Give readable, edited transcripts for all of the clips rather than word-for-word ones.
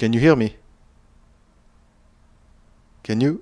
Can you hear me? Can you?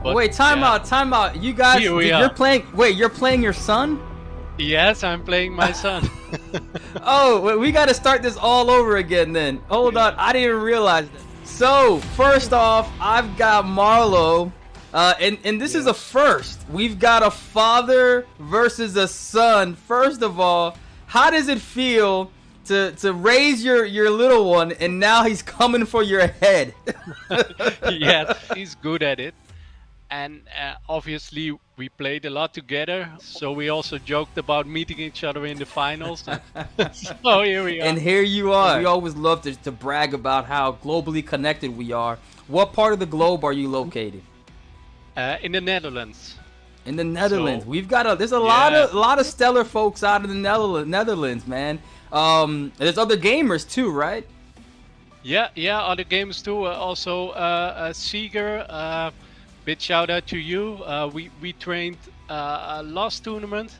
But Wait, time yeah. out, time out. You guys, Here we you're are. playing. Wait, you're playing your son? Yes, I'm playing my son. Oh, we got to start this all over again then. Hold on, I didn't even realize that. So, first off, I've got Marlo, and this is a first. We've got a father versus a son. First of all, how does it feel to raise your little one, and now he's coming for your head? Yes, he's good at it. and obviously we played a lot together. So we also joked about meeting each other in the finals. So here we are. And here you are. We always love to brag about how globally connected we are. What part of the globe are you located? In the Netherlands. In the Netherlands. So, We've got there's a yeah. lot of stellar folks out of the Netherlands, man. There's other gamers too, right? Yeah, other games too. Also, Seeger, big shout out to you. We trained last tournament,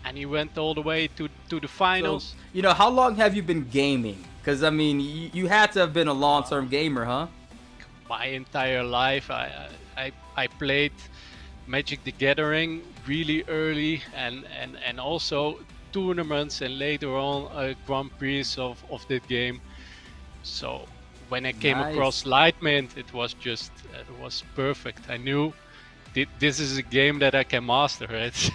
and he went all the way to the finals. So, how long have you been gaming? Because I mean, you had to have been a long-term gamer, huh? My entire life, I played Magic the Gathering really early, and also tournaments, and later on Grand Prix of the game. So when I came across Litemint, it was perfect. I knew this is a game that I can master. It's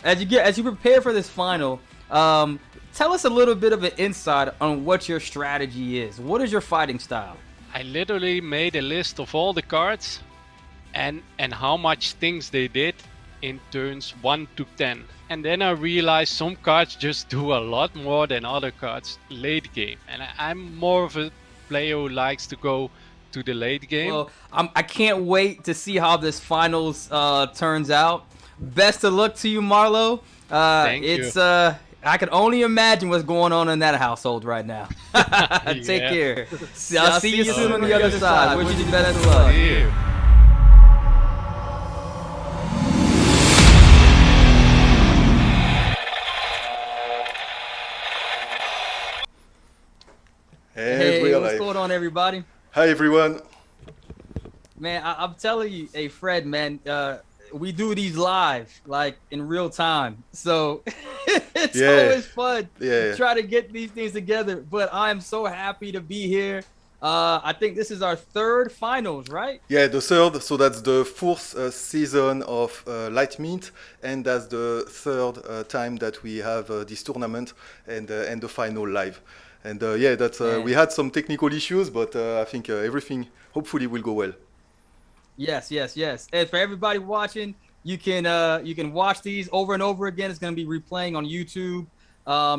as you prepare for this final, tell us a little bit of an insight on what your strategy is. What is your fighting style? I literally made a list of all the cards and how much things they did in turns 1 to 10. And then I realized some cards just do a lot more than other cards late game. And I'm more of a player who likes to go to the late game. Well, I can't wait to see how this finals turns out. Best of luck to you, Marlo. Thank you. I can only imagine what's going on in that household right now. Take care. I'll see you soon on the other side. Wish you the best of luck. See you. Hey, what's going on, everybody? Hi, everyone. Man, I'm telling you, hey, Fred, man, we do these live, like in real time. So it's always fun to try to get these things together. But I'm so happy to be here. I think this is our third finals, right? Yeah, the third. So that's the fourth season of Litemint, and that's the third time that we have this tournament and the final live. And we had some technical issues, but I think everything hopefully will go well. Yes. And for everybody watching, you can watch these over and over again. It's going to be replaying on YouTube.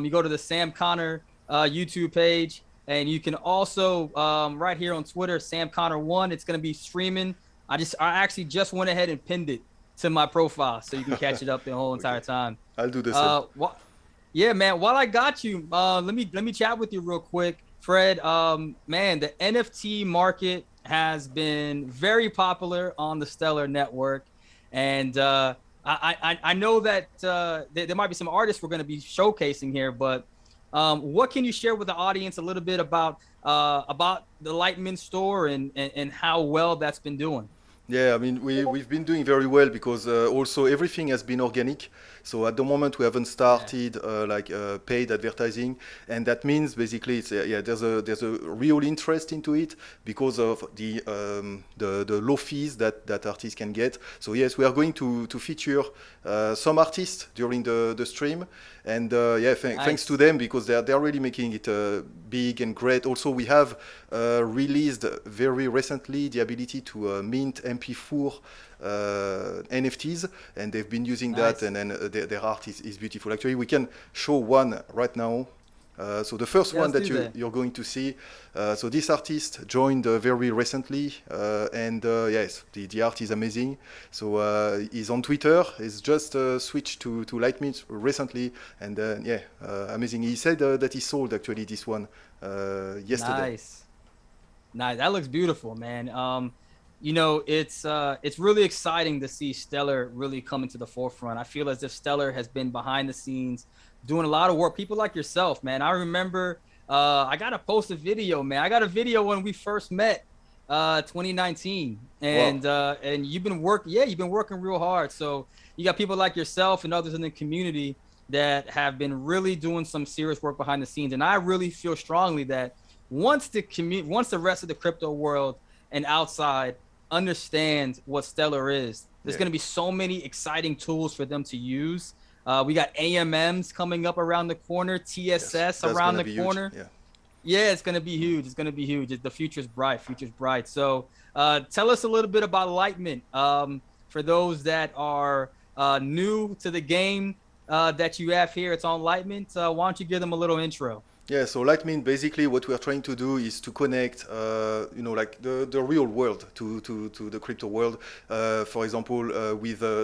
You go to the Sam Connor YouTube page, and you can also right here on Twitter, Sam Connor 1. It's going to be streaming. I actually just went ahead and pinned it to my profile, so you can catch it up the whole entire time. I'll do the same. Yeah, man. While I got you, let me chat with you real quick, Fred. Man, the NFT market has been very popular on the Stellar Network, and I know that there might be some artists we're going to be showcasing here, but what can you share with the audience a little bit about the Litemint store and how well that's been doing? Yeah, I mean, we've been doing very well because also everything has been organic. So at the moment we haven't started paid advertising, and that means basically it's there's a real interest into it because of the low fees that artists can get. So yes, we are going to feature some artists during the stream, and thanks to them because they're really making it big and great. Also, we have released very recently the ability to mint MP4 NFTs, and they've been using that, and then their art is beautiful. Actually, we can show one right now. So the first one that you're going to see, so this artist joined very recently, and yes, the art is amazing. So he's on Twitter. He's just switched to Litemint recently, and amazing. He said that he sold actually this one yesterday. Nice. That looks beautiful, man. It's really exciting to see Stellar really coming to the forefront. I feel as if Stellar has been behind the scenes doing a lot of work. People like yourself, man. I remember I got to post a video, man. I got a video when we first met 2019, and and you've been working real hard. So you got people like yourself and others in the community that have been really doing some serious work behind the scenes. And I really feel strongly that once the rest of the crypto world and outside understand what Stellar is, there's going to be so many exciting tools for them to use. We got AMMs coming up around the corner, TSS around the corner. Yeah, it's gonna be huge. It's gonna be huge. The future's bright. Future's bright. So, tell us a little bit about Litemint. For those that are new to the game that you have here, it's on Litemint. Why don't you give them a little intro? Yeah, so Litemint, basically what we are trying to do is to connect, like the real world to the crypto world. For example,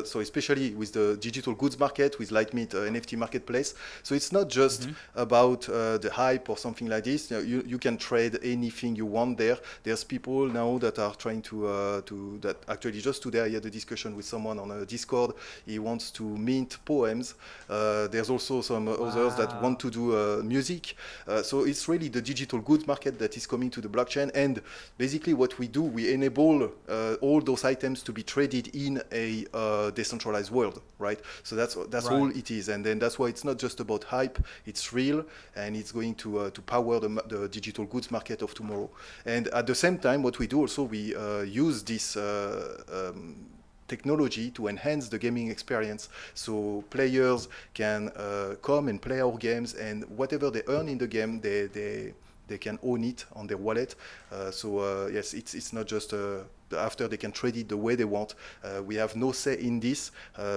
so especially with the digital goods market, with Litemint NFT marketplace. So it's not just about the hype or something like this. You can trade anything you want there. There's people now that are trying that actually just today I had a discussion with someone on a Discord. He wants to mint poems. There's also some others that want to do music. So it's really the digital goods market that is coming to the blockchain, and basically what we do, we enable all those items to be traded in a decentralized world, right? So that's right. All it is, and then that's why it's not just about hype; it's real, and it's going to power the digital goods market of tomorrow. And at the same time, what we do also, we use this technology to enhance the gaming experience, so players can come and play our games, and whatever they earn in the game, they can own it on their wallet. Yes, it's not just after they can trade it the way they want. We have no say in this.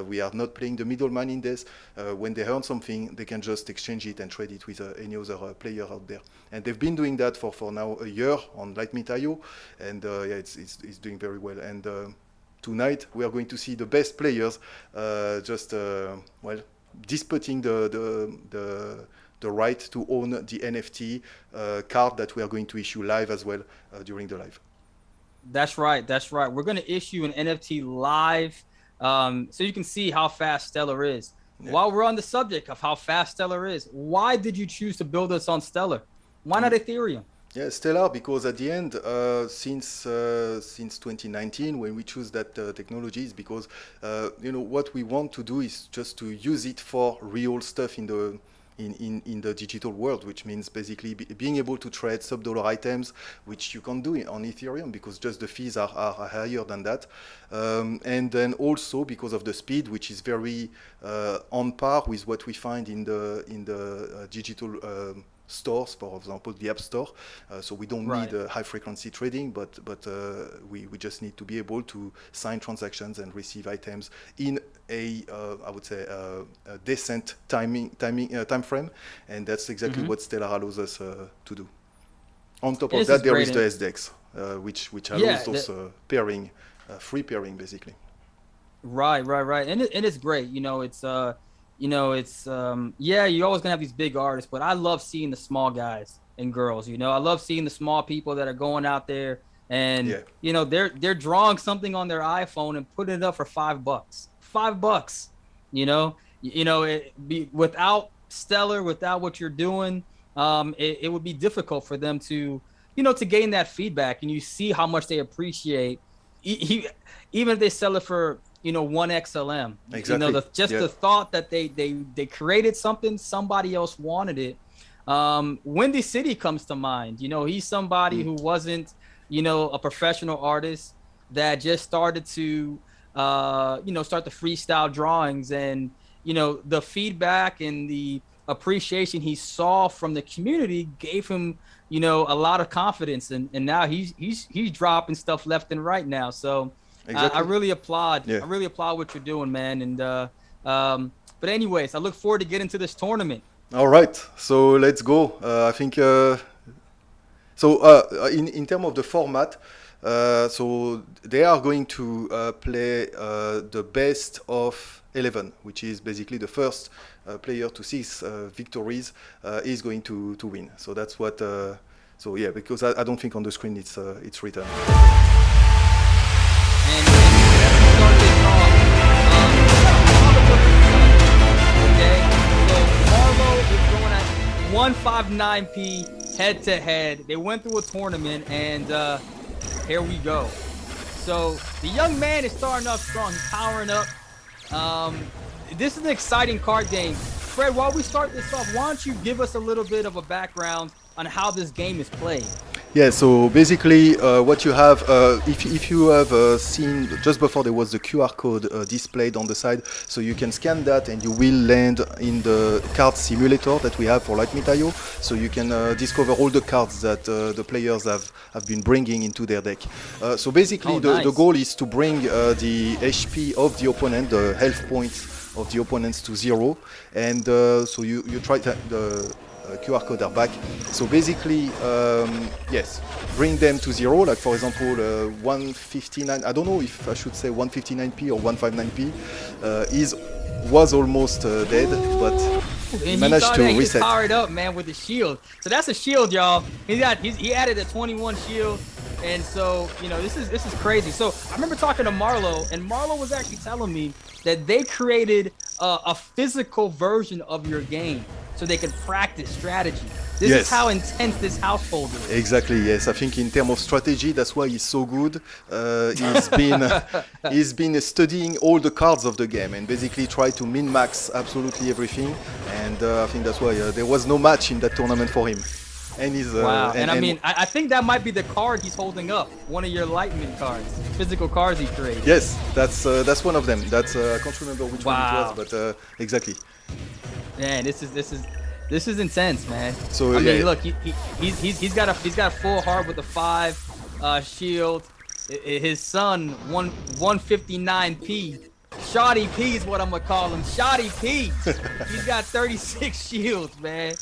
We are not playing the middleman in this. When they earn something, they can just exchange it and trade it with any other player out there. And they've been doing that for now a year on Litemint.io, and it's doing very well. And tonight we are going to see the best players disputing the right to own the NFT card that we are going to issue live as well during the live. That's right. That's right. We're going to issue an NFT live, so you can see how fast Stellar is. Yeah. While we're on the subject of how fast Stellar is, why did you choose to build us on Stellar? Why not Ethereum? Yeah, Stellar, because at the end, since 2019, when we choose that technology, is because what we want to do is just to use it for real stuff in the digital world, which means basically being able to trade sub-dollar items, which you can't do on Ethereum because just the fees are higher than that. And then also because of the speed, which is very on par with what we find in the digital stores, for example, the App Store. So we don't need high frequency trading, but we just need to be able to sign transactions and receive items in I would say a decent time frame, and that's exactly what Stellar allows us to do. On top of that, there is the SDEX, which allows those pairing, free pairing basically. Right, and it's great. You're always gonna have these big artists, but I love seeing the small guys and girls. I love seeing the small people that are going out there and they're drawing something on their iPhone and putting it up for $5. Without Stellar, without what you're doing, it would be difficult for them to to gain that feedback, and you see how much they appreciate even if they sell it for 1 XLM. Exactly. The thought that they created something, somebody else wanted it. Windy City comes to mind. He's somebody who wasn't a professional artist that just started to start the freestyle drawings, and the feedback and the appreciation he saw from the community gave him a lot of confidence, and now he's dropping stuff left and right now. So exactly. I really applaud what you're doing, man. And but anyways, I look forward to getting to this tournament. All right, so let's go. I think in terms of the format, so they are going to play the best of 11, which is basically the first player to 6 victories is going to win. So that's what. Because I don't think on the screen it's written. And start this off. Okay, so Marlo is going at 159p head to head. They went through a tournament, and here we go. So the young man is starting off strong. He's powering up. This is an exciting card game. Fred, while we start this off, why don't you give us a little bit of a background on how this game is played? Yeah, so basically what you have, if you have seen just before there was the QR code displayed on the side, so you can scan that and you will land in the card simulator that we have for Litemint.io, so you can discover all the cards that the players have been bringing into their deck. So basically the goal is to bring the HP of the opponent, the health points of the opponents to 0, and so you try the QR code are back. So basically, yes, bring them to 0. Like for example, 159. I don't know if I should say 159p or 159p. Was almost dead, but he managed to reset. He powered up, man, with the shield. So that's a shield, y'all. He added a 21 shield, and so this is crazy. So I remember talking to Marlo, and Marlo was actually telling me that they created a physical version of your game, so they can practice strategy. This is how intense this household is. Exactly, yes. I think in terms of strategy, that's why he's so good. He's been studying all the cards of the game and basically try to min-max absolutely everything. And I think that's why there was no match in that tournament for him. And he's wow. And I mean, I think that might be the card he's holding up. One of your Litemint cards, physical cards he created. Yes, that's one of them. That's I can't remember which one it was, but exactly. Man, this is intense, man. So I mean, look, he's got a full heart with a 5 shield. His son 159p. Shoddy P is what I'm gonna call him. Shoddy P. He's got 36 shields, man.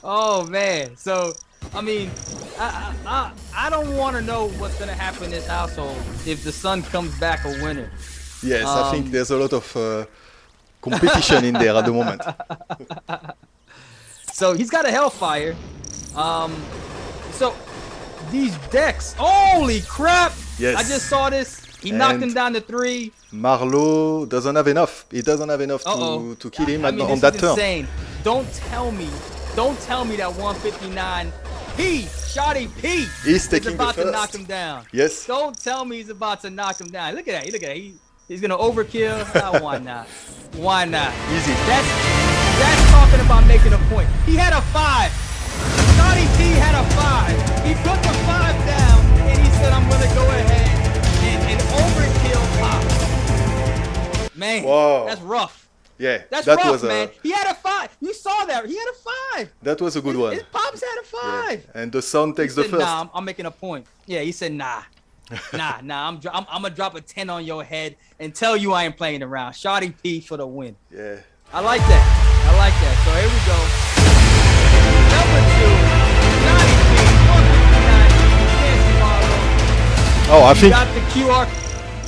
Oh man. So I mean, I don't want to know what's gonna happen in this household if the son comes back a winner. Yes, I think there's a lot of competition in there at the moment. So he's got a Hellfire. So these decks, holy crap! Yes. I just saw this. He knocked him down to 3. Marlo doesn't have enough. He doesn't have enough to kill him on that turn. Insane. Don't tell me that 159 P, Shoddy P, is about to knock him down. Yes. Don't tell me he's about to knock him down. Look at that. He's gonna overkill. Why not? Why not? Easy. That's talking about making a point. He had a 5. Shoddy P had a 5. He put the 5 down and he said, "I'm gonna go ahead and overkill Pop." Man, that's rough. Yeah, that's that rough, was man. He had a 5. You saw that. He had a 5. That was a good one. His Pops had a 5. Yeah. And the son takes the first. Nah, I'm making a point. Yeah, he said nah. I'm gonna drop a 10 on your head and tell you I ain't playing around. Shoddy P for the win. Yeah. I like that. So here we go. Number 2, Shoddy P, 159. Oh, I think. Got the QR.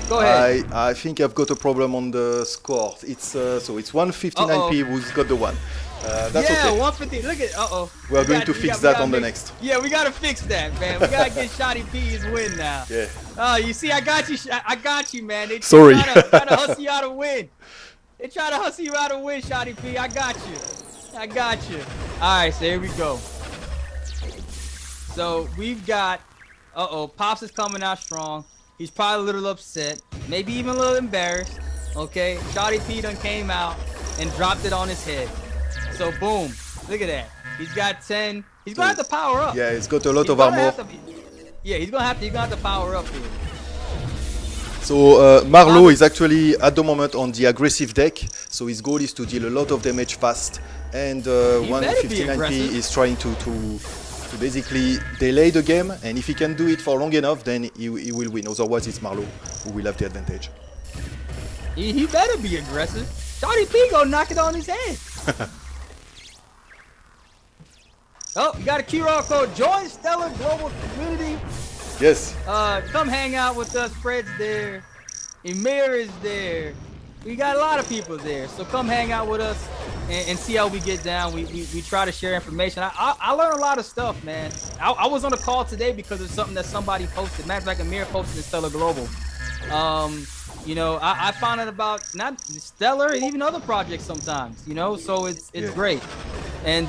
Go ahead. I think I've got a problem on the score. It's so it's 159p who's got the one. That's okay. 150. Look at. We're going to fix that on the next. Yeah, we gotta fix that, man. We gotta get Shoddy P his win now. Yeah. Oh, you see, I got you, man. They Sorry. Try to hustle you out of win. They try to hustle you out of win, Shoddy P. I got you. All right, so here we go. So we've got. Pops is coming out strong. He's probably a little upset, maybe even a little embarrassed. Okay, Shoddy P done came out and dropped it on his head. So boom, look at that. He's got 10. He's gonna have to power up. Yeah, he's got a lot of armor. He's gonna have to power up here. So Marlo is actually at the moment on the aggressive deck. So his goal is to deal a lot of damage fast, and 159p is trying to basically delay the game. And if he can do it for long enough, then he will win. Otherwise, it's Marlo who will have the advantage. He better be aggressive. Shoddy P gonna knock it on his head. Oh, you got a QR code. Join Stellar Global Community. Yes. Come hang out with us. Fred's there. Emir is there. We got a lot of people there. So come hang out with us and see how we get down. We try to share information. I learned a lot of stuff, man. I was on a call today because of something that somebody posted. Matter of fact, Emir posted in Stellar Global. I found out about not Stellar and even other projects sometimes, so it's great. And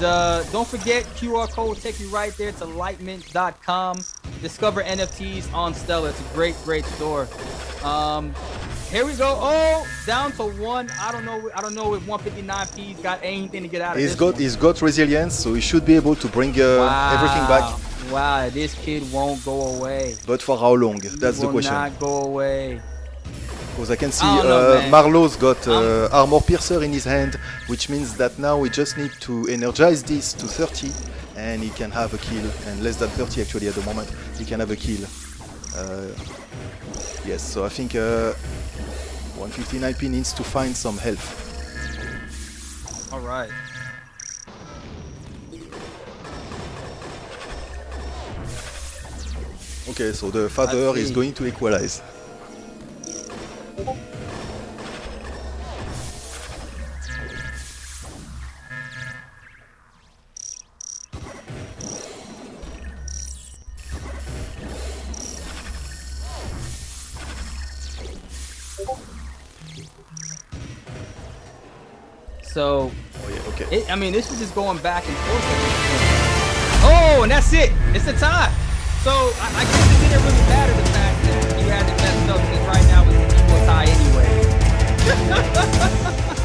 don't forget, QR code will take you right there to litemint.com. Discover NFTs on Stellar. It's a great store. Here we go. Oh, down to 1. I don't know if 159p's got anything to get out of this. He's got resilience, so he should be able to bring everything back. Wow, this kid won't go away. But for how long? That's the Will question. not go away. Because I can see I don't know, man. Marlo's got armor piercer in his hand, which means that now we just need to energize this to 30 and he can have a kill, and less than 30 actually at the moment, he can have a kill. Yes, so I think 159p needs to find some health. All right. Okay, so the father is going to equalize. So, Oh yeah, okay. I mean, this is just going back and forth. Oh, and that's it. It's the tie. So, I guess it didn't really matter the fact that you had to mess up because right now it's an equal tie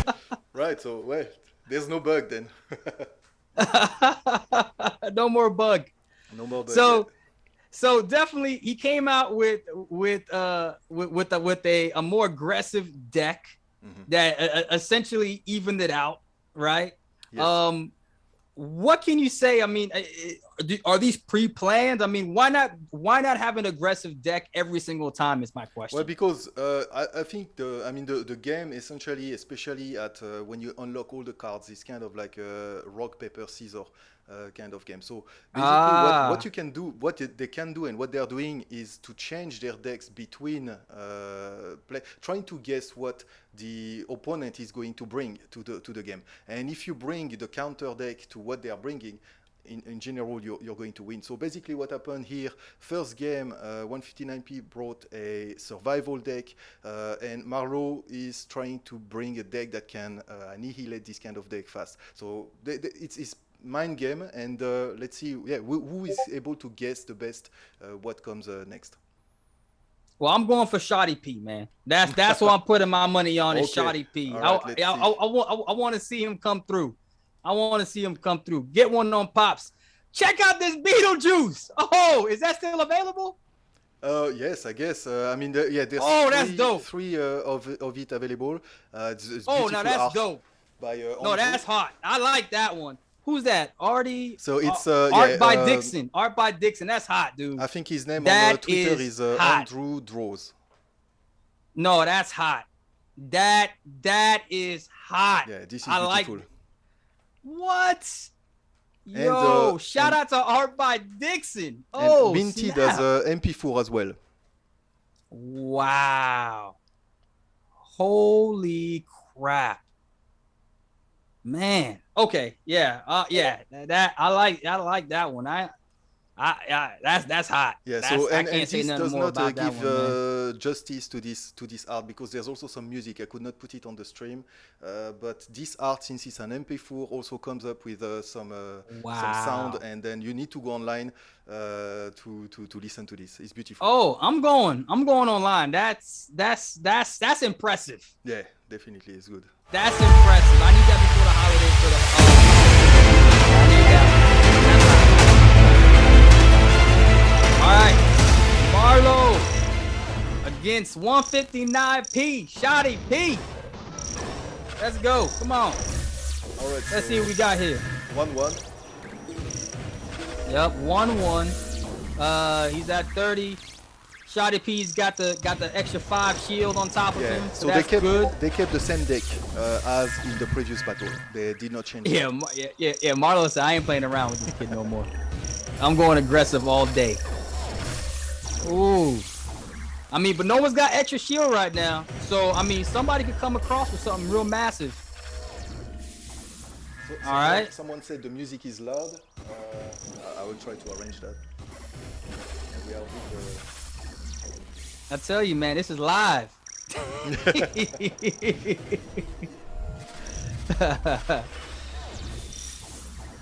anyway. Right, so well, there's no bug then. No more bug. No more bug. So definitely he came out with a more aggressive deck that essentially evened it out, right? Yes. What can you say? I mean, are these pre-planned? I mean, why not have an aggressive deck every single time is my question. Well, because I think the game essentially, especially at when you unlock all the cards, is kind of like a rock paper scissors kind of game. So basically, what you can do, what they can do, and what they are doing is to change their decks between trying to guess what the opponent is going to bring to the game. And if you bring the counter deck to what they are bringing, in general, you're going to win. So basically what happened here, first game, 159p brought a survival deck, and Marlo is trying to bring a deck that can annihilate this kind of deck fast. So it's mind game, and let's see who is able to guess the best what comes next. Well, I'm going for Shoddy P, man. That's what I'm putting my money on is Shoddy P. Right, I want to see him come through. I want to see him come through. Get one on Pops. Check out this Beetlejuice. Oh, is that still available? Yes, I guess. I mean, there's that's dope. Three of it available. It's now that's dope. No, that's hot. I like that one. Who's that? Artie? So it's Art by Dixon. Art by Dixon. That's hot, dude. I think his name on Twitter is Andrew Draws. No, that's hot. That is hot. Yeah, this is Like beautiful. what? Yo, shout out to Art by Dixon. Oh, Minty does MP4 as well. Wow. Holy crap. Man. Okay. Yeah. That I like that one. That's hot. Yeah. So and this does not give justice to this art, because there's also some music. I could not put it on the stream, but this art, since it's an MP4, also comes up with some sound, and then you need to go online to listen to this. It's beautiful. Oh, I'm going online. That's impressive. Yeah, definitely, it's good. That's impressive. I need that before the holidays for the. I need that. All right, Marlo against 159p, Shoddy P. Let's go. Come on. All right. Let's see what we got here. 1-1. Yep, 1-1. He's at 30. Shoddy P's got the extra 5 shield on top of him. So they kept the same deck as in the previous battle. They did not change. Yeah. Marlo said I ain't playing around with this kid no more. I'm going aggressive all day. Ooh. I mean, but no one's got extra shield right now. So I mean, somebody could come across with something real massive. All right. Someone said the music is loud. I will try to arrange that. And we are with I tell you, man, this is live.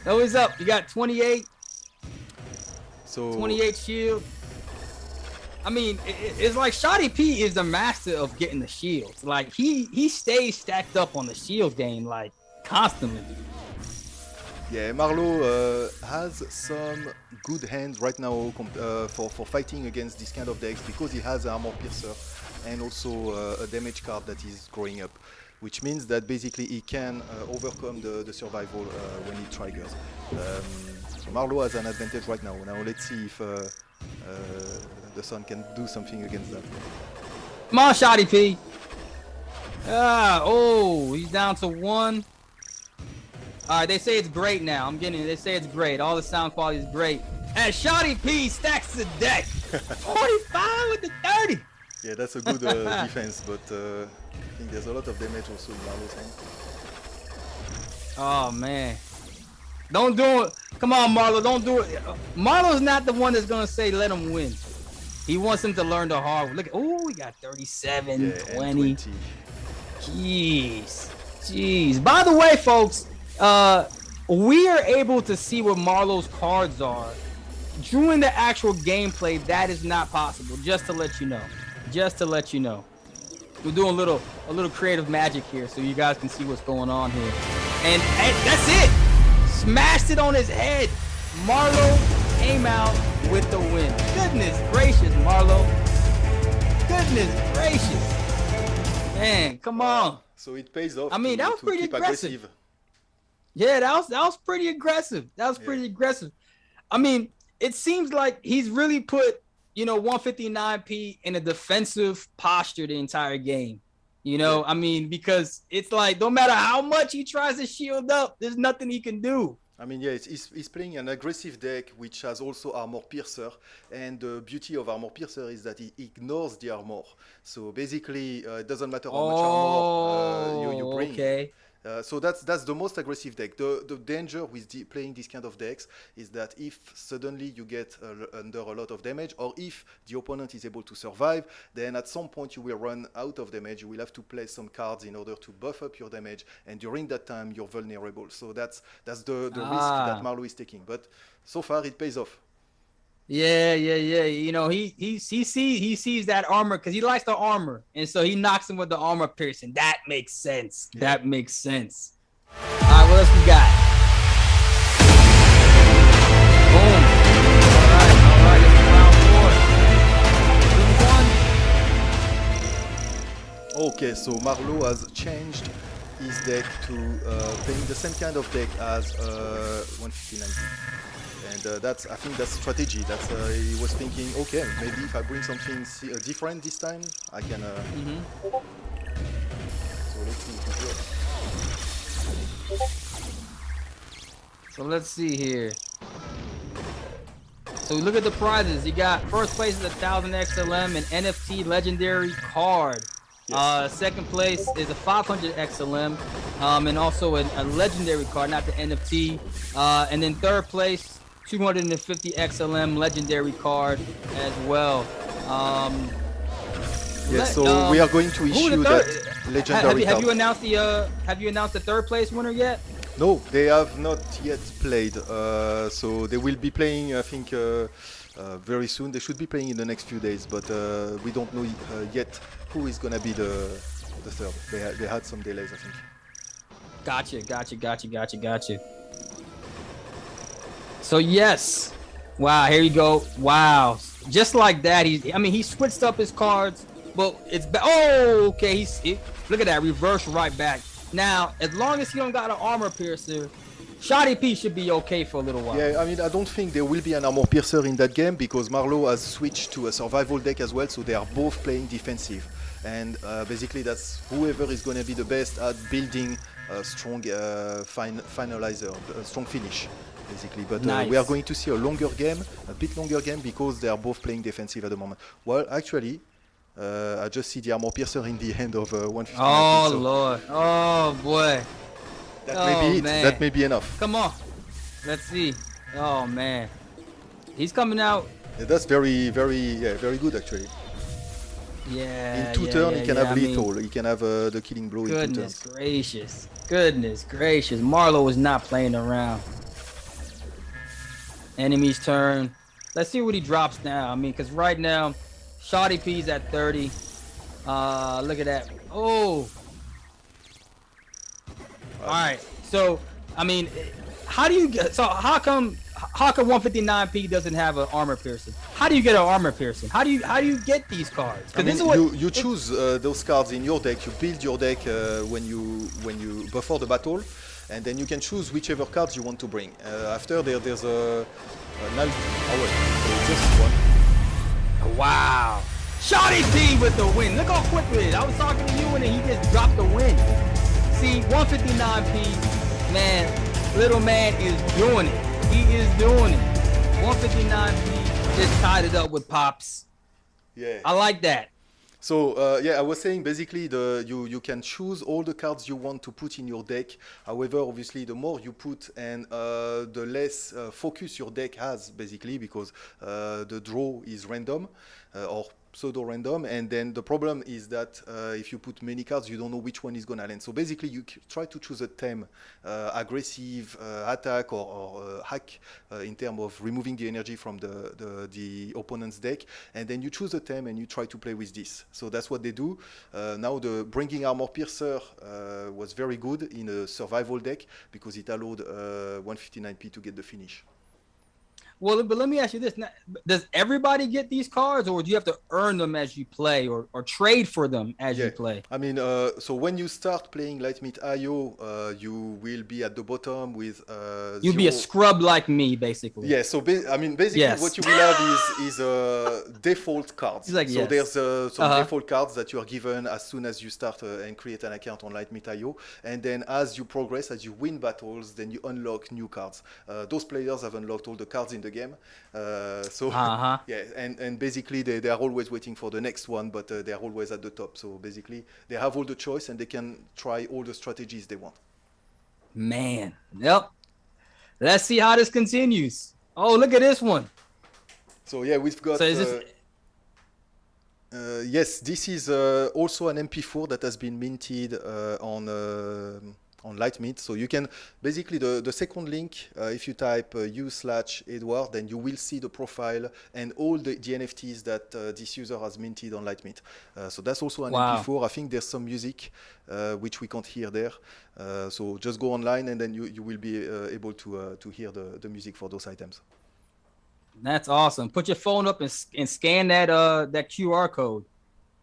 No, he's up. You got 28. So 28 shield. I mean, it's like Shoddy P is the master of getting the shields. Like he stays stacked up on the shield game like constantly. Yeah, Marlo has some good hands right now for fighting against this kind of decks because he has armor piercer and also a damage card that is growing up, which means that basically he can overcome the survival when he triggers. So Marlo has an advantage right now. Now let's see if the Sun can do something against that. Come on, Shotty P. Ah, oh, he's down to 1. All right, they say it's great now. I'm getting it. They say it's great. All the sound quality is great. And Shotty P stacks the deck. 45 with the 30. Yeah, that's a good defense, but I think there's a lot of damage also in Marlo's hand. Oh, man. Don't do it. Come on, Marlo. Don't do it. Marlo's not the one that's going to say let him win. He wants him to learn the hard way. Look, oh, we got 37, Yeah, 20. Jeez. Jeez. By the way, folks, we are able to see what Marlo's cards are. During the actual gameplay, that is not possible. Just to let you know. Just to let you know. We're doing a little creative magic here so you guys can see what's going on here. And that's it. Smashed it on his head. Marlo came out with the win. Goodness gracious, Marlo. Goodness gracious. Man, come on. So it pays off. I mean, that was pretty aggressive. Yeah, that was pretty aggressive. That was pretty aggressive. I mean, it seems like he's really put, 159p in a defensive posture the entire game. I mean, because it's like no matter how much he tries to shield up, there's nothing he can do. I mean, yeah, he's playing an aggressive deck which has also armor piercer, and the beauty of armor piercer is that he ignores the armor. So basically, it doesn't matter how much armor you bring. Okay. So that's the most aggressive deck. The danger with playing this kind of decks is that if suddenly you get under a lot of damage, or if the opponent is able to survive, then at some point you will run out of damage. You will have to play some cards in order to buff up your damage, and during that time you're vulnerable. So that's the risk that Marlo is taking. But so far it pays off. Yeah. He sees that armor because he likes the armor, and so he knocks him with the armor piercing. That makes sense. Yeah. That makes sense. All right, what else we got? Boom. All right. It's round 4. Okay, so Marlo has changed his deck to playing the same kind of deck as 159. And I think that's strategy. He was thinking, okay, maybe if I bring something different this time, I can. So let's see if it works. So let's see here. So look at the prizes. You got first place is 1,000 XLM, an NFT legendary card. Yes. Second place is a 500 XLM, and also a legendary card, not the NFT. And then third place, 250 XLM legendary card as well. Yes, so we are going to issue that legendary card. Have you announced the third place winner yet? No, they have not yet played. So they will be playing, I think, very soon. They should be playing in the next few days, but we don't know yet who is gonna be the third. They had some delays, I think. Gotcha. So yes, wow, here you go. Wow, just like that. He switched up his cards, but okay. Look at that, reverse right back. Now, as long as he don't got an armor piercer, Shotty P should be okay for a little while. Yeah, I mean, I don't think there will be an armor piercer in that game because Marlo has switched to a survival deck as well, so they are both playing defensive. And basically, that's whoever is going to be the best at building a strong finalizer, a strong finish. Basically, but nice. We are going to see a bit longer game because they are both playing defensive at the moment. Well, actually, I just see the armor piercer in the hand of 159. Oh so Lord! Oh boy! That may be enough. Come on, let's see. Oh man, he's coming out. Yeah, that's very good actually. Yeah. In two turns, he can have lethal. He can have the killing blow in 2 turns. Goodness gracious! Marlo was not playing around. Enemy's turn. Let's see what he drops now. I mean, because right now, Shotty P's at 30. Look at that. Oh. All right. So, I mean, how do you get? So how come 159p doesn't have an armor piercing? How do you get an armor piercing? How do you get these cards? I mean, you choose those cards in your deck. You build your deck when you before the battle, and then you can choose whichever cards you want to bring. After there's a so just one. Wow. Shotty P with the win. Look how quick it is. I was talking to you and he just dropped the win. See, 159p, man, little man is doing it. He is doing it. 159p just tied it up with Pops. Yeah. I like that. So yeah, I was saying basically you can choose all the cards you want to put in your deck. However, obviously, the more you put and the less focus your deck has, basically, because the draw is random or pseudo-random, and then the problem is that if you put many cards, you don't know which one is going to land. So basically, you try to choose a theme, aggressive attack or hack in terms of removing the energy from the opponent's deck, and then you choose a theme and you try to play with this. So that's what they do. Now the bringing Armor Piercer was very good in a survival deck because it allowed 159p to get the finish. Well, but let me ask you this. Now, does everybody get these cards, or do you have to earn them as you play or trade for them as you play? I mean, so when you start playing Litemint IO, you will be at the bottom with You'll be a scrub like me, basically. Yeah, so I mean, basically what you will have is default cards. Like, so there's some default cards that you are given as soon as you start and create an account on Litemint IO. And then as you progress, as you win battles, then you unlock new cards. Those players have unlocked all the cards in the game. Yeah, and basically they are always waiting for the next one, but they are always at the top. So basically they have all the choice and they can try all the strategies they want. Man, yep. Let's see how this continues. Oh, look at this one. So yeah, we've got. So yes, this is also an MP4 that has been minted on Litemint. So you can basically the second link, if you type u/Edward, then you will see the profile and all the NFTs that this user has minted on Litemint. So that's also an MP4. I think there's some music which we can't hear there. So just go online and then you will be able to hear the music for those items. That's awesome. Put your phone up and scan that QR code.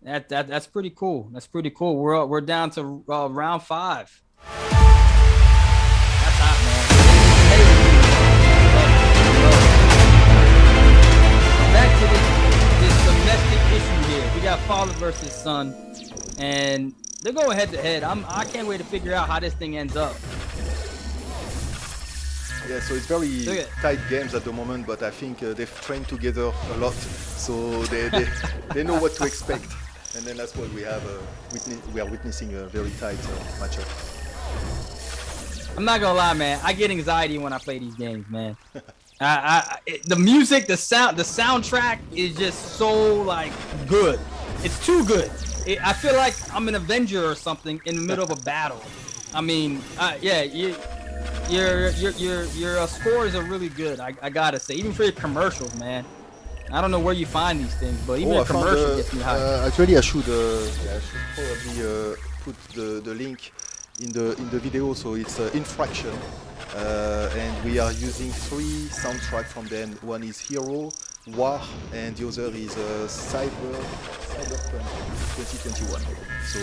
That's pretty cool. That's pretty cool. We're down to round 5. That's hot, man. Back to this domestic issue here. We got father versus son, and they're going head to head. I can't wait to figure out how this thing ends up. Yeah, so it's very tight games at the moment, but I think they've trained together a lot, so they know what to expect, and then that's what we have. We are witnessing a very tight matchup. I'm not gonna lie, man. I get anxiety when I play these games, man. The music, the soundtrack is just so like good. It's too good. I feel like I'm an Avenger or something in the middle of a battle. I mean, yeah, your scores are really good. I gotta say, even for your commercials, man. I don't know where you find these things, but even a commercial gets me high. Actually, I should probably put the link in the video. So it's Infraction, and we are using 3 soundtracks from them. One is Hero, War, and the other is Cyberpunk 2021. So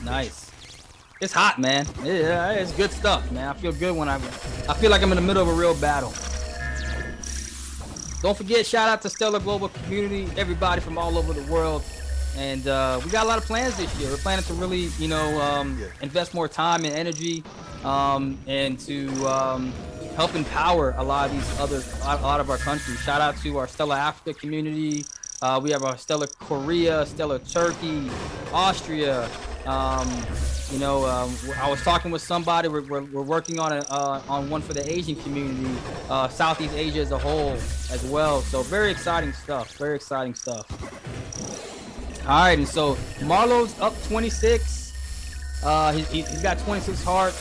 nice. It's hot, man. Yeah, it's good stuff, man. I feel good when I feel like I'm in the middle of a real battle. Don't forget, shout out to Stellar Global Community, everybody from all over the world. And we got a lot of plans this year. We're planning to really, invest more time and energy and to help empower a lot of our countries. Shout out to our Stellar Africa community. We have our Stellar Korea, Stellar Turkey, Austria. I was talking with somebody. We're working on one for the Asian community, Southeast Asia as a whole as well. So very exciting stuff. Very exciting stuff. All right, and so Marlo's up 26. He's got 26 heart.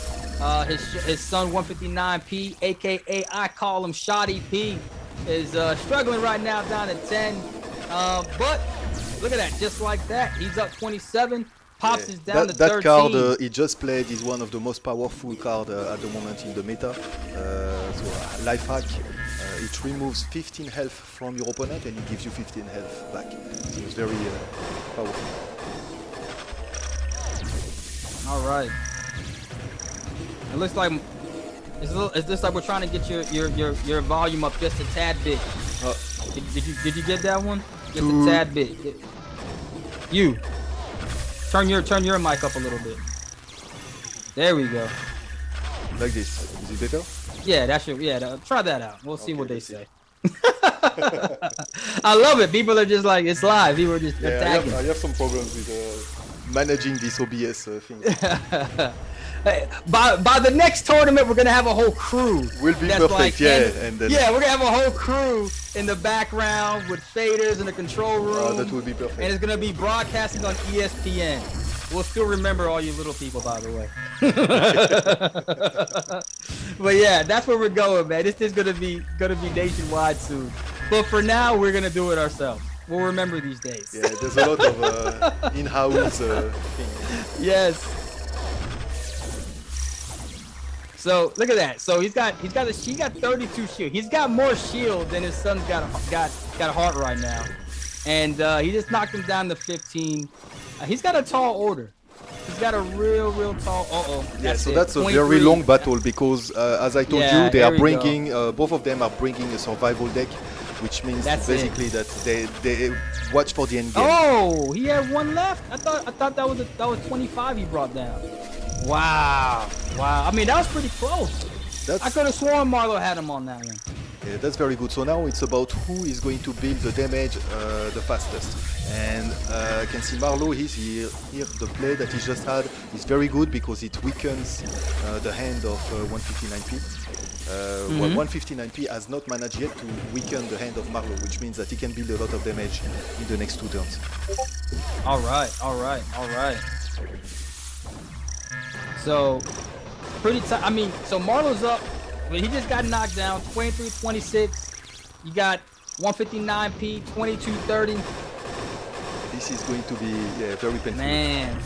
His son 159p, aka I call him Shoddy P, is struggling right now down to 10. But look at that, just like that, he's up 27. pops it down to that 13. card he just played is one of the most powerful card at the moment in the meta. So life hack, it removes 15 health from your opponent and it gives you 15 health back. So it's very powerful. All right. It looks like it looks like we're trying to get your volume up just a tad bit. Did you get that one? Just a tad bit. You turn your mic up a little bit. There we go. Like this. Is it better? Yeah, try that out. We'll see what they say. I love it. People are just like, it's live. People are just attacking. I have some problems with managing this OBS thing. Hey, by the next tournament, we're gonna have a whole crew. Will be perfect, and then we're gonna have a whole crew in the background with faders in the control room. that would be perfect. And it's gonna be broadcasting on ESPN. We'll still remember all you little people, by the way. But yeah, that's where we're going, man. This is gonna be nationwide soon. But for now, we're gonna do it ourselves. We'll remember these days. Yeah, there's a lot of in-house things. Yes. So look at that. So he got 32 shield. He's got more shield than his son's got heart right now, and he just knocked him down to 15. He's got a tall order. He's got a real tall. So that's a very long battle because, as I told you, they are bringing both of them are bringing a survival deck, which means basically that they watch for the end game. Oh, he had one left. I thought that was 25 he brought down. Wow. I mean, that was pretty close. I could have sworn Marlo had him on that one. Yeah, that's very good. So now it's about who is going to build the damage the fastest. And I can see Marlo is here. The play that he just had is very good because it weakens the hand of 159p. 159p has not managed yet to weaken the hand of Marlo, which means that he can build a lot of damage in the next 2 turns. All right. So, pretty tough. I mean, so Marlo's up, but he just got knocked down. 23-26. You got 159p, 22-30. This is going to be very painful. Man,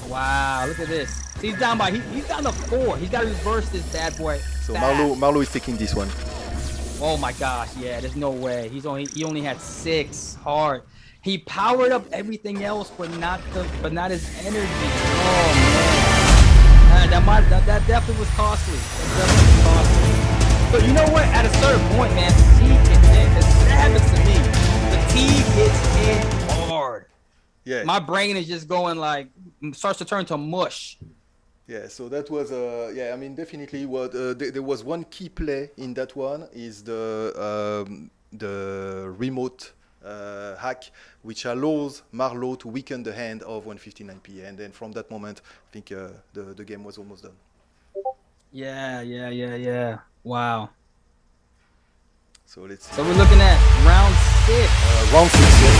wow! Look at this. He's down he's down to 4. He's got to reverse this bad boy. So Marlo is taking this one. Oh my gosh! Yeah, there's no way. He only had 6 heart. He powered up everything else, but not his energy. Oh man. That definitely was costly. But you know what? At a certain point, man, fatigue hits in. That happens to me. Fatigue hits in hard. Yeah. My brain is just going starts to turn to mush. Yeah. So that was I mean, definitely what there was one key play in that one is the remote hack, which allows Marlo to weaken the hand of 159p, and then from that moment, I think the game was almost done. Yeah. Wow. So let's see. So we're looking at round 6. Round 6, yes.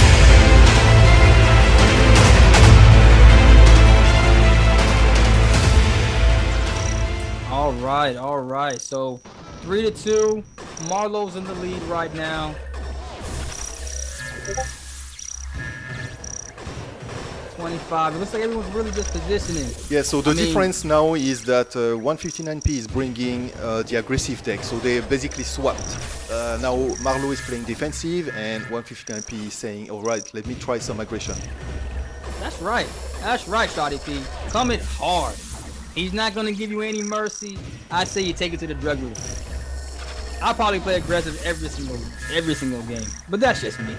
All right. So 3-2. Marlo's in the lead right now. 25. It looks like everyone's really just positioning. Yeah, so the difference now is that 159p is bringing the aggressive deck, so they basically swapped. Now Marlo is playing defensive and 159p is saying, alright, let me try some aggression. That's right, Shotty P. Come it hard. He's not going to give you any mercy. I say you take it to the drug room. I'll probably play aggressive every single game, but that's just me.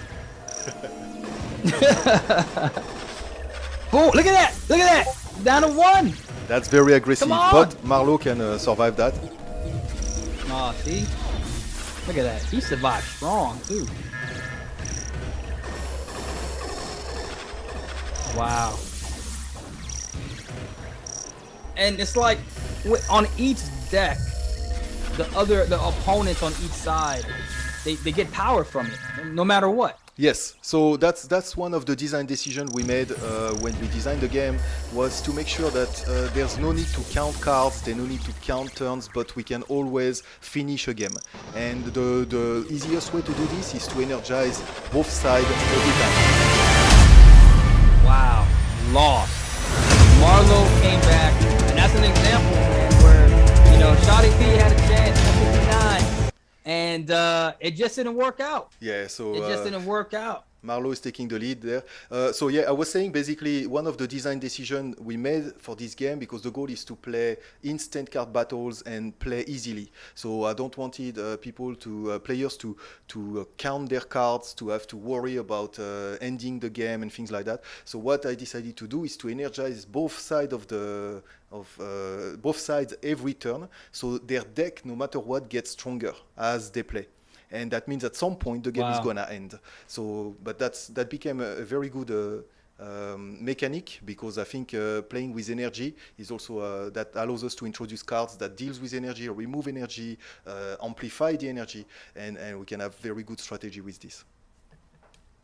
Oh, look at that! Down to 1. That's very aggressive, but Marlo can survive that. Oh, see? Look at that. He survived strong, too. Wow. And it's like, on each deck, the opponents on each side, they get power from it, no matter what. Yes, so that's one of the design decisions we made when we designed the game, was to make sure that there's no need to count cards, there's no need to count turns, but we can always finish a game. And the easiest way to do this is to energize both sides every time. Wow, lost. Marlo came back, and that's an example, man, where, you know, Shotty P had a chance at 59, and it just didn't work out. Yeah, so It just didn't work out. Marlo is taking the lead there. So yeah, I was saying basically one of the design decisions we made for this game, because the goal is to play instant card battles and play easily. So I don't wanted players to count their cards, to have to worry about ending the game and things like that. So what I decided to do is to energize both sides both sides every turn, so their deck, no matter what, gets stronger as they play. And that means at some point the game is gonna end. So, but that became a very good mechanic, because I think playing with energy is also that allows us to introduce cards that deals with energy, remove energy, amplify the energy, and we can have very good strategy with this.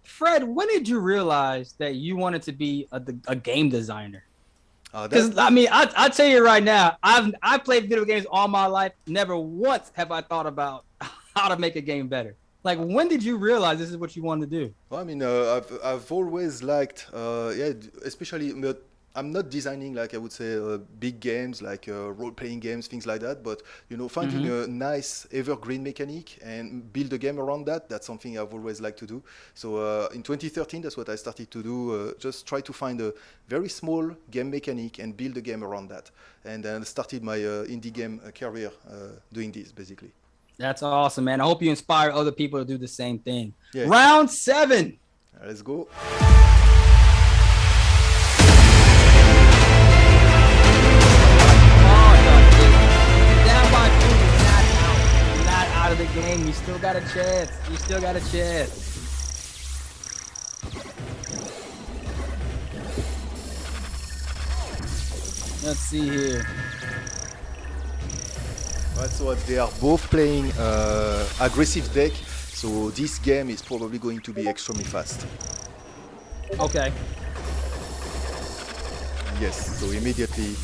Fred, when did you realize that you wanted to be a game designer? Because I mean, I'll tell you right now, I've played video games all my life. Never once have I thought about how to make a game better. Like, when did you realize this is what you wanted to do? Well, I mean, I've always liked, especially. But I'm not designing, like I would say, big games like role-playing games, things like that. But you know, finding a nice evergreen mechanic and build a game around that. That's something I've always liked to do. So in 2013, that's what I started to do. Just try to find a very small game mechanic and build a game around that. And then started my indie game career doing this, basically. That's awesome, man. I hope you inspire other people to do the same thing. Yeah. Round 7. Let's go. Down by 2, you're not out of the game. You still got a chance. You still got a chance. Let's see here. Right, so they are both playing aggressive deck, so this game is probably going to be extremely fast. Okay. Yes, so immediately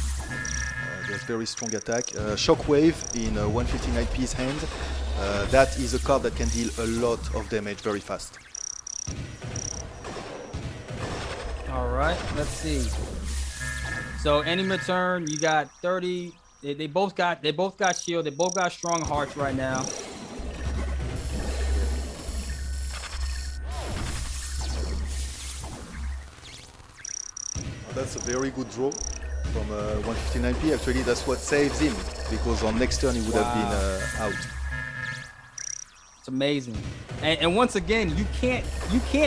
there's very strong attack. Shockwave in 159p's hand. That is a card that can deal a lot of damage very fast. All right, let's see. So enemy turn, you got 30. They both got shield. They both got strong hearts right now. That's a very good draw from 159p. Actually, that's what saves him, because on next turn he would have been out. It's amazing. And once again, you can't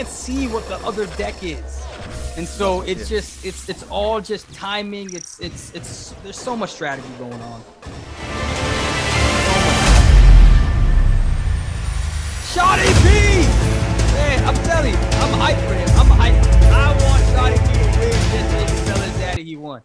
see what the other deck is. And so it's just it's all just timing. It's there's so much strategy going on. Shotty P! Man, I'm telling you, I'm hyped for him. I'm hyped. I want Shotty P to win just so he can tell his daddy he won.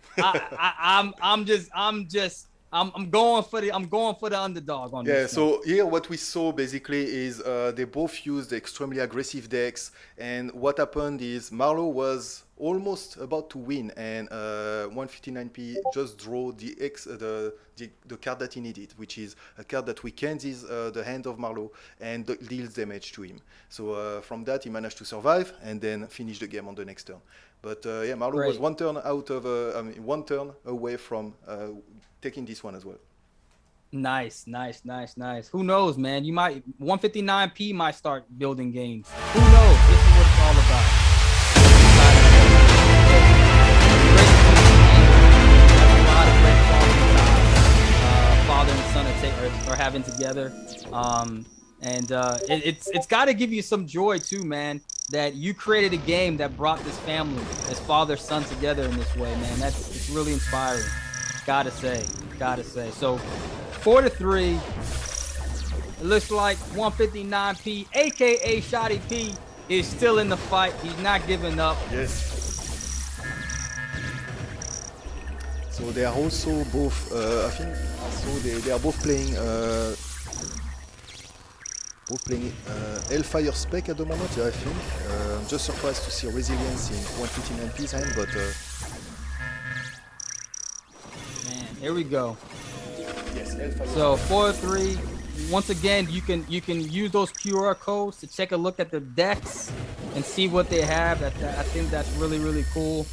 I'm going for the underdog on this. Yeah, so here what we saw basically is they both used extremely aggressive decks, and what happened is Marlo was almost about to win, and 159p just drew the card that he needed, which is a card that weakens the hand of Marlo and deals damage to him. So from that he managed to survive and then finish the game on the next turn. But yeah, Marlo was one turn away from taking this one as well. Nice. Who knows, man? You might 159p might start building games. Who knows? This is what it's all about. Father and son are having together, and it's got to give you some joy too, man, that you created a game that brought this family, this father son together in this way, man. It's really inspiring. Gotta say. So 4-3. It looks like 159p, aka Shotty P, is still in the fight. He's not giving up. Yes. So they are also both. I think so. They are both playing. Hellfire Spec at the moment. Yeah, I think. I'm just surprised to see Resilience in 159p's hand, but. Here we go. Yes, so 4-3. Once again, you can use those QR codes to take a look at the decks and see what they have. I think that's really cool.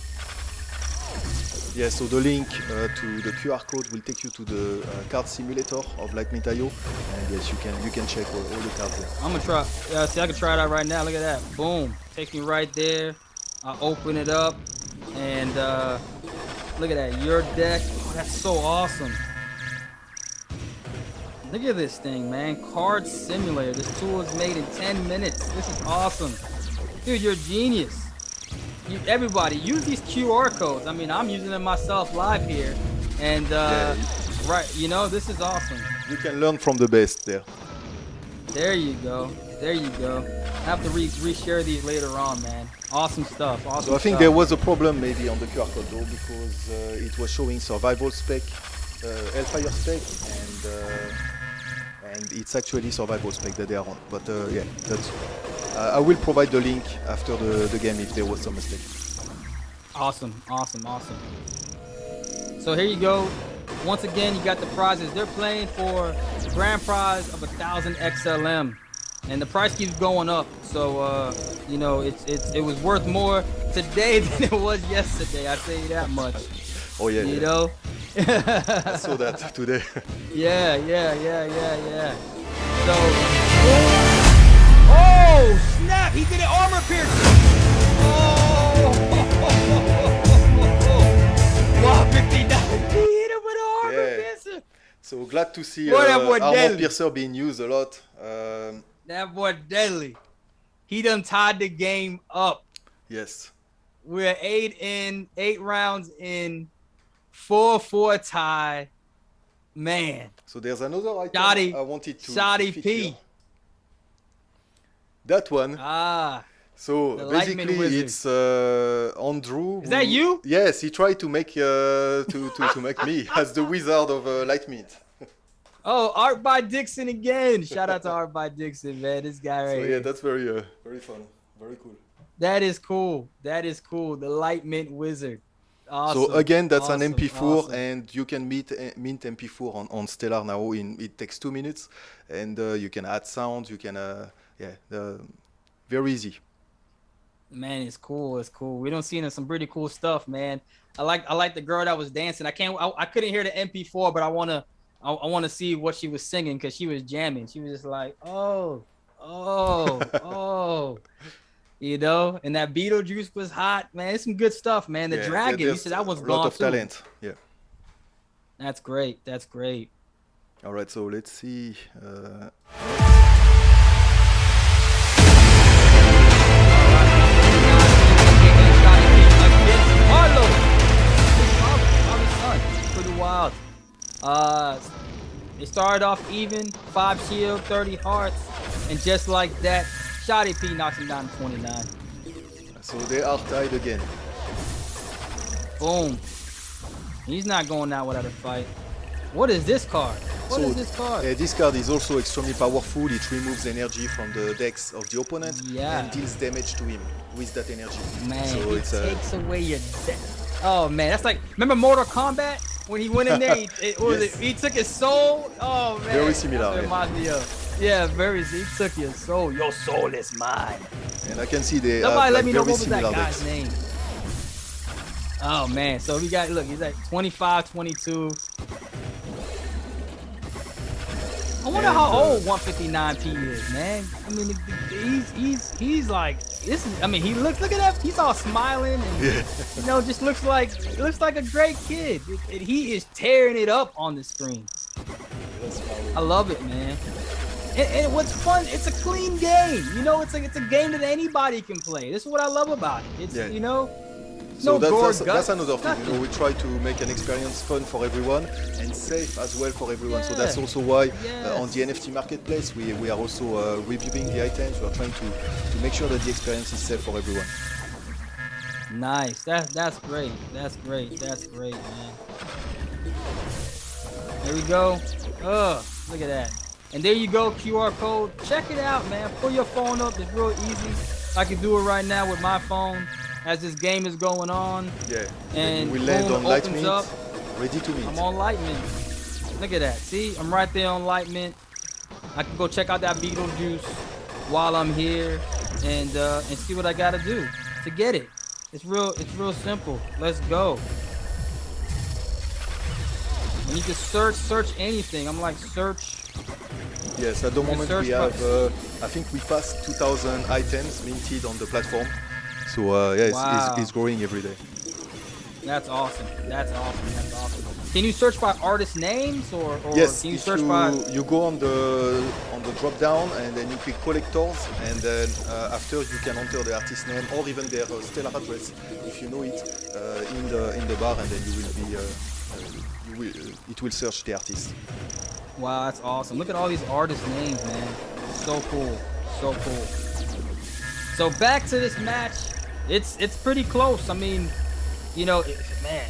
Yeah, so the link to the QR code will take you to the card simulator of Litemint.io, and yes, you can check all the cards there. I'm gonna try. See, I can try it out right now. Look at that. Boom. Takes me right there. I open it up, and look at that. Your deck. Oh, that's so awesome. Look at this thing, man. Card simulator. This tool is made in 10 minutes. This is awesome. Dude, you're a genius. Everybody, use these QR codes. I mean, I'm using them myself live here. And, right, you know, this is awesome. You can learn from the best there. There you go. There you go. I have to re-share these later on, man. Awesome stuff. Awesome So I think stuff. there was a problem maybe on the QR code though, because it was showing survival spec, Hellfire spec, and it's actually survival spec that they are on. But yeah, that's. I will provide the link after the game if there was some mistake. Awesome, awesome, awesome. So here you go. Once again, you got the prizes. They're playing for the grand prize of 1,000 XLM, and the price keeps going up. So you know, it was worth more today than it was yesterday. I tell you that much. Oh yeah. You yeah. know. I saw that today. Yeah. So. Oh snap! He did an armor piercing. Oh. 159. He hit him with an armor piercer. So glad to see Boy, that boy armor deadly. piercer being used a lot. That boy deadly. He done tied the game up. Yes. We're 8 rounds in, 4-4 tie. Man. So there's another item Shotty, I wanted to Shotty feature. P. That one. Ah. So The basically, Litemint wizard. it's Andrew. Is that you? Yes, he tried to make to make me as the wizard of Litemint. Oh, Art by Dixon again. Shout out to Art by Dixon, man. This guy right So yeah, here. that's very fun, very cool. That is cool. That is cool. The Litemint wizard. Awesome. So again, that's Awesome. an MP4, Awesome. and you can mint MP4 on Stellar now. It takes 2 minutes, and you can add sound. You can very easy. Man, it's cool. It's cool. We don't see some pretty cool stuff, man. I like the girl that was dancing. I couldn't hear the MP4, but I wanna see what she was singing because she was jamming. She was just like, oh, you know. And that Beetlejuice was hot, man. It's some good stuff, man. The dragon, you said that one's a gone lot of too. talent. Yeah. That's great. That's great. All right, so let's see. Marlo. Pretty wild. It started off even, 5 shield, 30 hearts, and just like that, Shotty P knocks him down to 29. So they are tied again. Boom. He's not going out without a fight. What is this card? What is this card? This card is also extremely powerful. It removes energy from the decks of the opponent and deals damage to him with that energy. Man, so it takes away your deck. Oh man, that's like, remember Mortal Kombat? When he went in there, he took his soul. Oh man, very similar. That's what it reminds me of. Yeah, very. He took your soul. Your soul is mine. And I can see they Somebody let me know very what was that similar guy's decks. name. Oh man, so we got, look, he's like 25, 22. I wonder how old 159P is, man. I mean, he's like, this is, I mean, he look at that, he's all smiling and you know, just looks like a great kid. He is tearing it up on the screen. I love it, man. And what's fun, it's a clean game. You know, it's a game that anybody can play. This is what I love about it. It's you know, so no that's another thing. You know, we try to make an experience fun for everyone and safe as well for everyone. So that's also why on the NFT marketplace we are also reviewing the items. We are trying to make sure that the experience is safe for everyone. Nice. That's great. That's great. That's great, man. There we go. Oh, look at that. And there you go, QR code. Check it out, man. Pull your phone up. It's real easy. I can do it right now with my phone as this game is going on. Yeah. And we land on opens up. Litemint, ready to mint. I'm on Litemint. Look at that. See, I'm right there on Litemint. I can go check out that Beetlejuice while I'm here and see what I gotta do to get it. It's real simple. Let's go. And you can search anything. I'm like, search. Yes, at the moment search we have, I think we passed 2,000 items minted on the platform. So yeah, Wow. it's growing every day. That's awesome. That's awesome. That's awesome. Can you search by artist names or Yes, can you if search by? you go on the drop down and then you click collectors, and then after you can enter the artist name or even their stellar address if you know it in the bar, and then you will be it will search the artist. Wow, that's awesome. Look at all these artist names, man. So cool. So cool. So back to this match. It's pretty close. I mean, you know, man.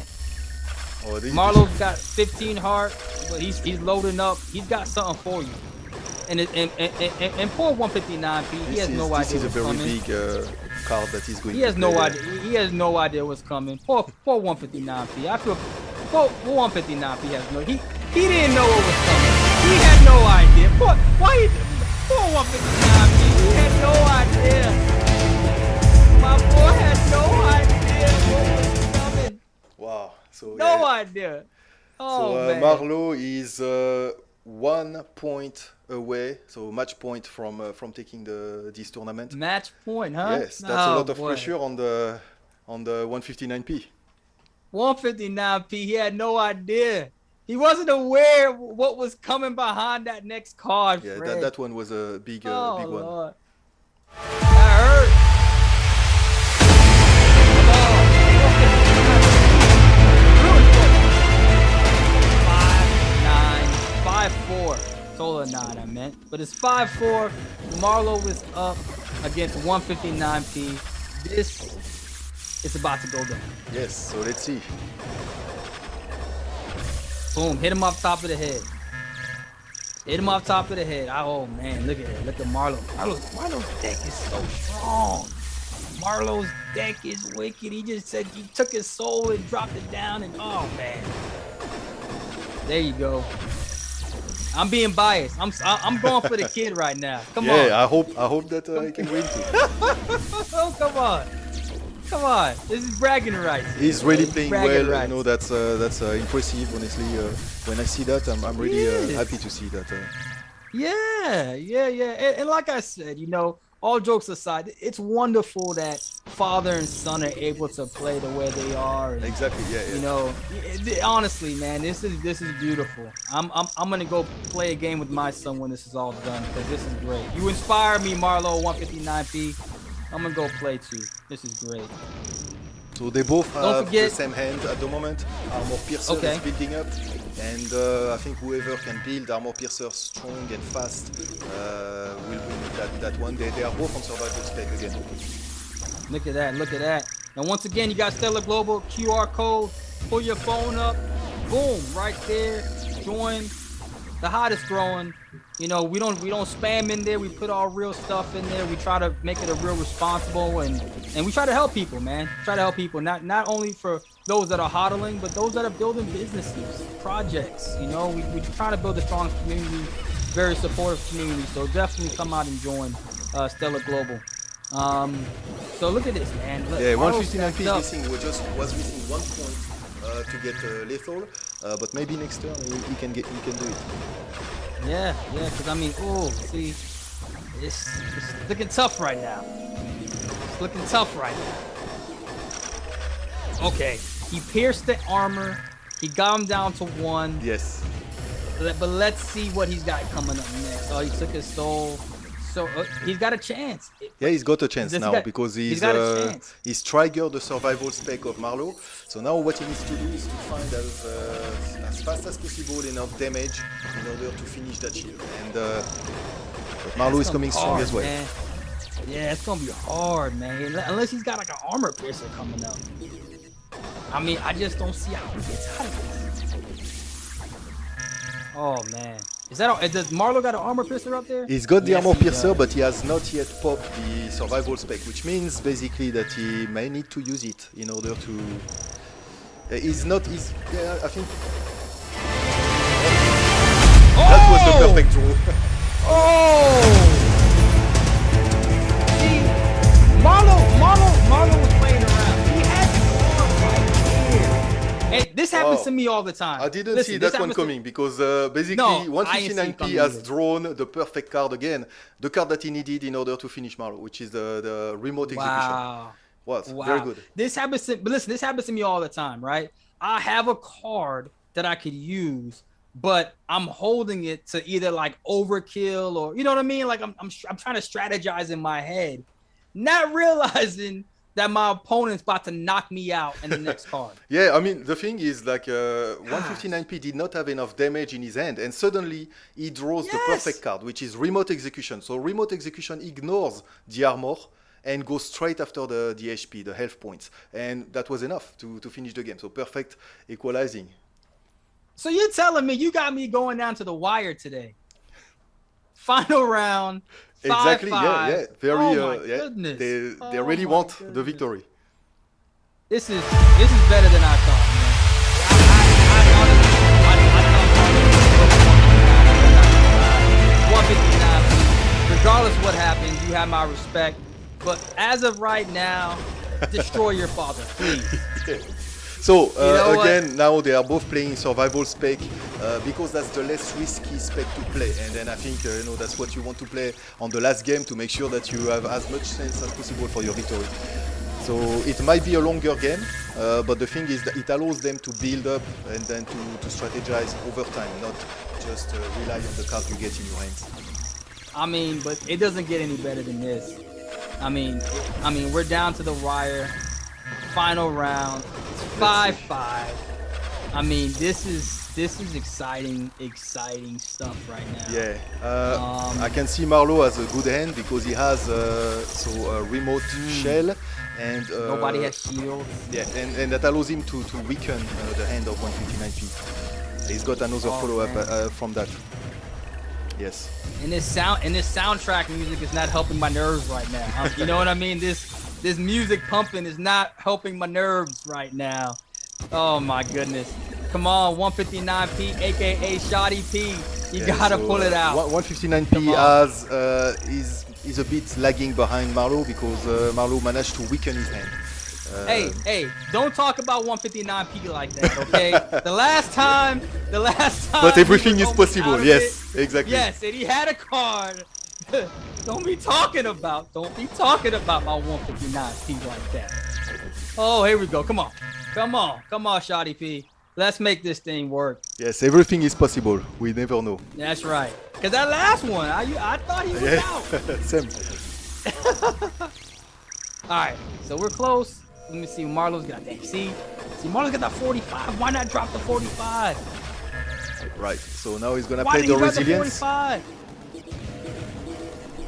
Oh, Marlo's got 15 heart, but he's loading up. He's got something for you. And poor 159p, he has no idea. This is a very coming. big card that he's going. He has no idea. He has no idea what's coming. Poor 159p. I feel poor 159p has no. He didn't know what was coming. He had no idea. Poor 159p. He had no idea. My boy had no idea what was coming. Wow. So No idea. Oh, so man. Marlo is 1 point away, so match point from taking this tournament. Match point, huh? Yes, that's a lot of pressure on the 159p. 159p. He had no idea. He wasn't aware what was coming behind that next card. Yeah, Fred. that one was a big big one. Lord. That hurt. Oh, 5-9, 5-4. Total 9, I meant. But it's 5-4. Marlo is up against 159p. This is about to go down. Yes, so let's see. Boom, hit him off top of the head. Hit him off top of the head. Oh man, look at it. Look at Marlo. Marlo's deck is so strong. Marlo's deck is wicked. He just said he took his soul and dropped it down, and oh man. There you go. I'm being biased. I'm going for the kid right now. Come on. Yeah, I hope that he can win too. Oh, come on. Come on. This is bragging rights. He's really playing well. Rights. You know, that's impressive. Honestly, when I see that, I'm really happy to see that. Yeah. And like I said, you know, all jokes aside, it's wonderful that father and son are able to play the way they are. And, Exactly. Yeah. you know, honestly, man, this is beautiful. I'm gonna go play a game with my son when this is all done, because this is great. You inspire me, Marlo, 159p. I'm gonna go play too. This is great. So they both have forget- the same hand at the moment. Armor Piercer Okay. is building up, and I think whoever can build Armor Piercer strong and fast will win that one. They are both on survival spec again. Look at that. Look at that. And once again, you got Stellar Global QR code. Pull your phone up. Boom, right there. Join the hottest growing. You know, we don't spam in there. We put our real stuff in there. We try to make it a real responsible, and we try to help people, man. Try to help people, not only for those that are hodling, but those that are building businesses, projects. You know, we try to build a strong community, very supportive community. So definitely come out and join Stellar Global. So look at this, man. Look, Yeah, Marlo's 159p stacked up. missing was missing 1 point to get lethal, but maybe next turn he can do it. Yeah, because I mean, oh, see, it's looking tough right now. It's looking tough right now. Okay, he pierced the armor. He got him down to 1. Yes. But let's see what he's got coming up next. Oh, he took his soul. So he's got a chance. Yeah, he's got a chance now because he's got a chance. he's triggered the survival spec of Marlo. So now what he needs to do is to find as fast as possible enough damage in order to finish that shield. And but Marlo is coming strong as well. Man. Yeah, it's gonna be hard, man. Unless he's got like an armor piercer coming up. I mean, I just don't see how he gets out of this. Oh man. Does Marlo got an armor piercer up there? He's got the Yes, armor he piercer, does. but he has not yet popped the survival spec, which means basically that he may need to use it in order to. He's not. Yeah, I think. That was the perfect draw. Oh! See, Marlo was playing around. He had the arm right here. And this happens to to me all the time. I didn't Listen, see this that one happens to- coming because basically No, I ain't see it 159p coming has either. drawn the perfect card again, the card that he needed in order to finish Marlo, which is the remote execution. Wow. Was Wow. very good. This happens to, but listen, this happens to me all the time, right? I have a card that I could use, but I'm holding it to either like overkill or you know what I mean? Like I'm trying to strategize in my head, not realizing that my opponent's about to knock me out in the next card. Yeah, I mean the thing is like 159p did not have enough damage in his hand, and suddenly he draws the perfect card, which is remote execution. So remote execution ignores the armor and goes straight after the HP, the health points, and that was enough to finish the game. So perfect equalizing. So you're telling me you got me going down to the wire today? Final round. 5-5. Exactly. Yeah. Very. Oh my yeah. goodness. They Oh really my want the goodness. victory. This is better than I thought, man. 159. Regardless of what happens, you have my respect. But as of right now, destroy your father, please. Yeah. So know again, now they are both playing survival spec because that's the less risky spec to play, and then I think that's what you want to play on the last game to make sure that you have as much sense as possible for your victory. So it might be a longer game, but the thing is that it allows them to build up and then to strategize over time, not just rely on the cards you get in your hands. I mean, but it doesn't get any better than this. I mean, we're down to the wire. Final round. It's 5-5. I mean, this is exciting stuff right now. Yeah, I can see Marlo has a good hand because he has a remote shell and Nobody has shields. Yeah, and that allows him to weaken the hand of 159p. He's got another follow-up from that. Yes. And this soundtrack music is not helping my nerves right now. You know what I mean? This music pumping is not helping my nerves right now. Oh my goodness. Come on, 159p, aka Shoddy P. You gotta pull it out. 159p is a bit lagging behind Marlo because Marlo managed to weaken his hand. Hey, don't talk about 159p like that, okay? the last time. But everything he is was possible. out of Yes, it. exactly. Yes, and he had a card. Don't be talking about my 159p like that. Oh, here we go. Come on, Shoddy P. Let's make this thing work. Yes, everything is possible. We never know. That's right. Cause that last one, I thought he was out. Same. All right, so we're close. Let me see. Marlo's got that. See, Marlo's got that 45. Why not drop the 45? Right. So now he's gonna Why play did the he drop the resilience. 45?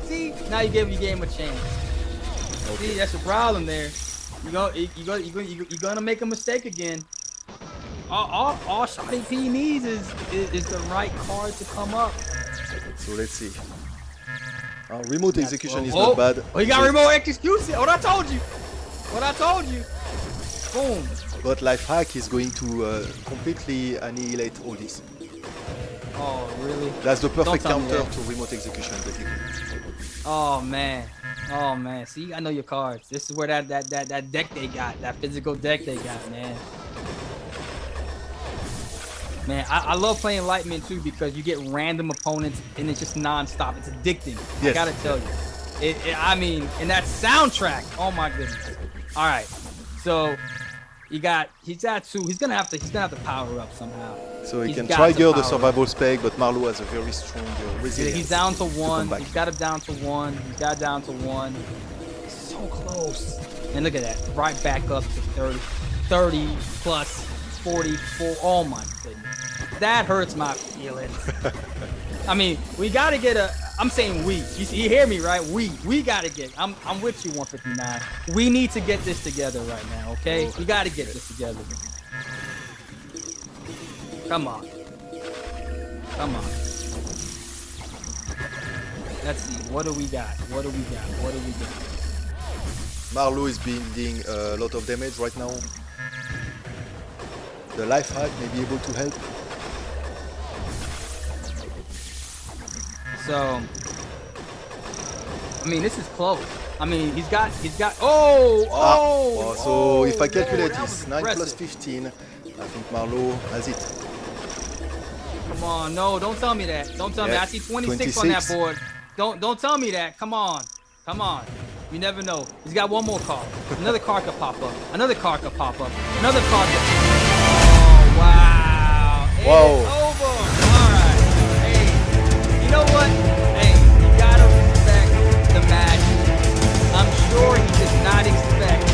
See, now you gave him a chance. Okay. See, that's the problem there. You're gonna make a mistake again. All Shoddy P needs is the right card to come up. So let's see. Remote execution is not bad. Oh, he got remote execution. What I told you. Boom. But life hack is going to completely annihilate all this. Oh, really? That's the perfect Don't tell me counter that. to remote execution, basically. Oh man. See, I know your cards. This is where that deck they got, that physical deck they got, man. Man, I love playing Litemint too because you get random opponents and it's just non-stop. It's addicting. Yes. I gotta tell you. I mean, and that soundtrack. Oh my goodness. All right. So he's at 2. He's gonna have to power up somehow. So he He's can got trigger to the power survival spec, but Marlo has a very strong resilience. He's down to come 1. back. He's got it down to 1. He's got it down to 1. So close. And look at that. Right back up to 30 plus 44. Oh my goodness. That hurts my feelings. I mean, we got to get I'm saying we. You hear me, right? We got to get. I'm with you, 159. We need to get this together right now, okay? We got to get this together. Come on. Let's see. What do we got? Marlo is building a lot of damage right now. The life hack may be able to help. So, I mean, this is close. I mean, he's got. So if I calculate that this, was 9 plus aggressive. 15, I think Marlo has it. Come on, no, don't tell me that. Don't tell me. I see 26 on that 26. board. Don't tell me that. Come on. Come on. You never know. He's got one more card. Another card could pop up. Another card could pop up. Another card could... Oh, wow. Wow. It's over. All right. Hey, you know what? Hey, you gotta respect the magic. I'm sure he did not expect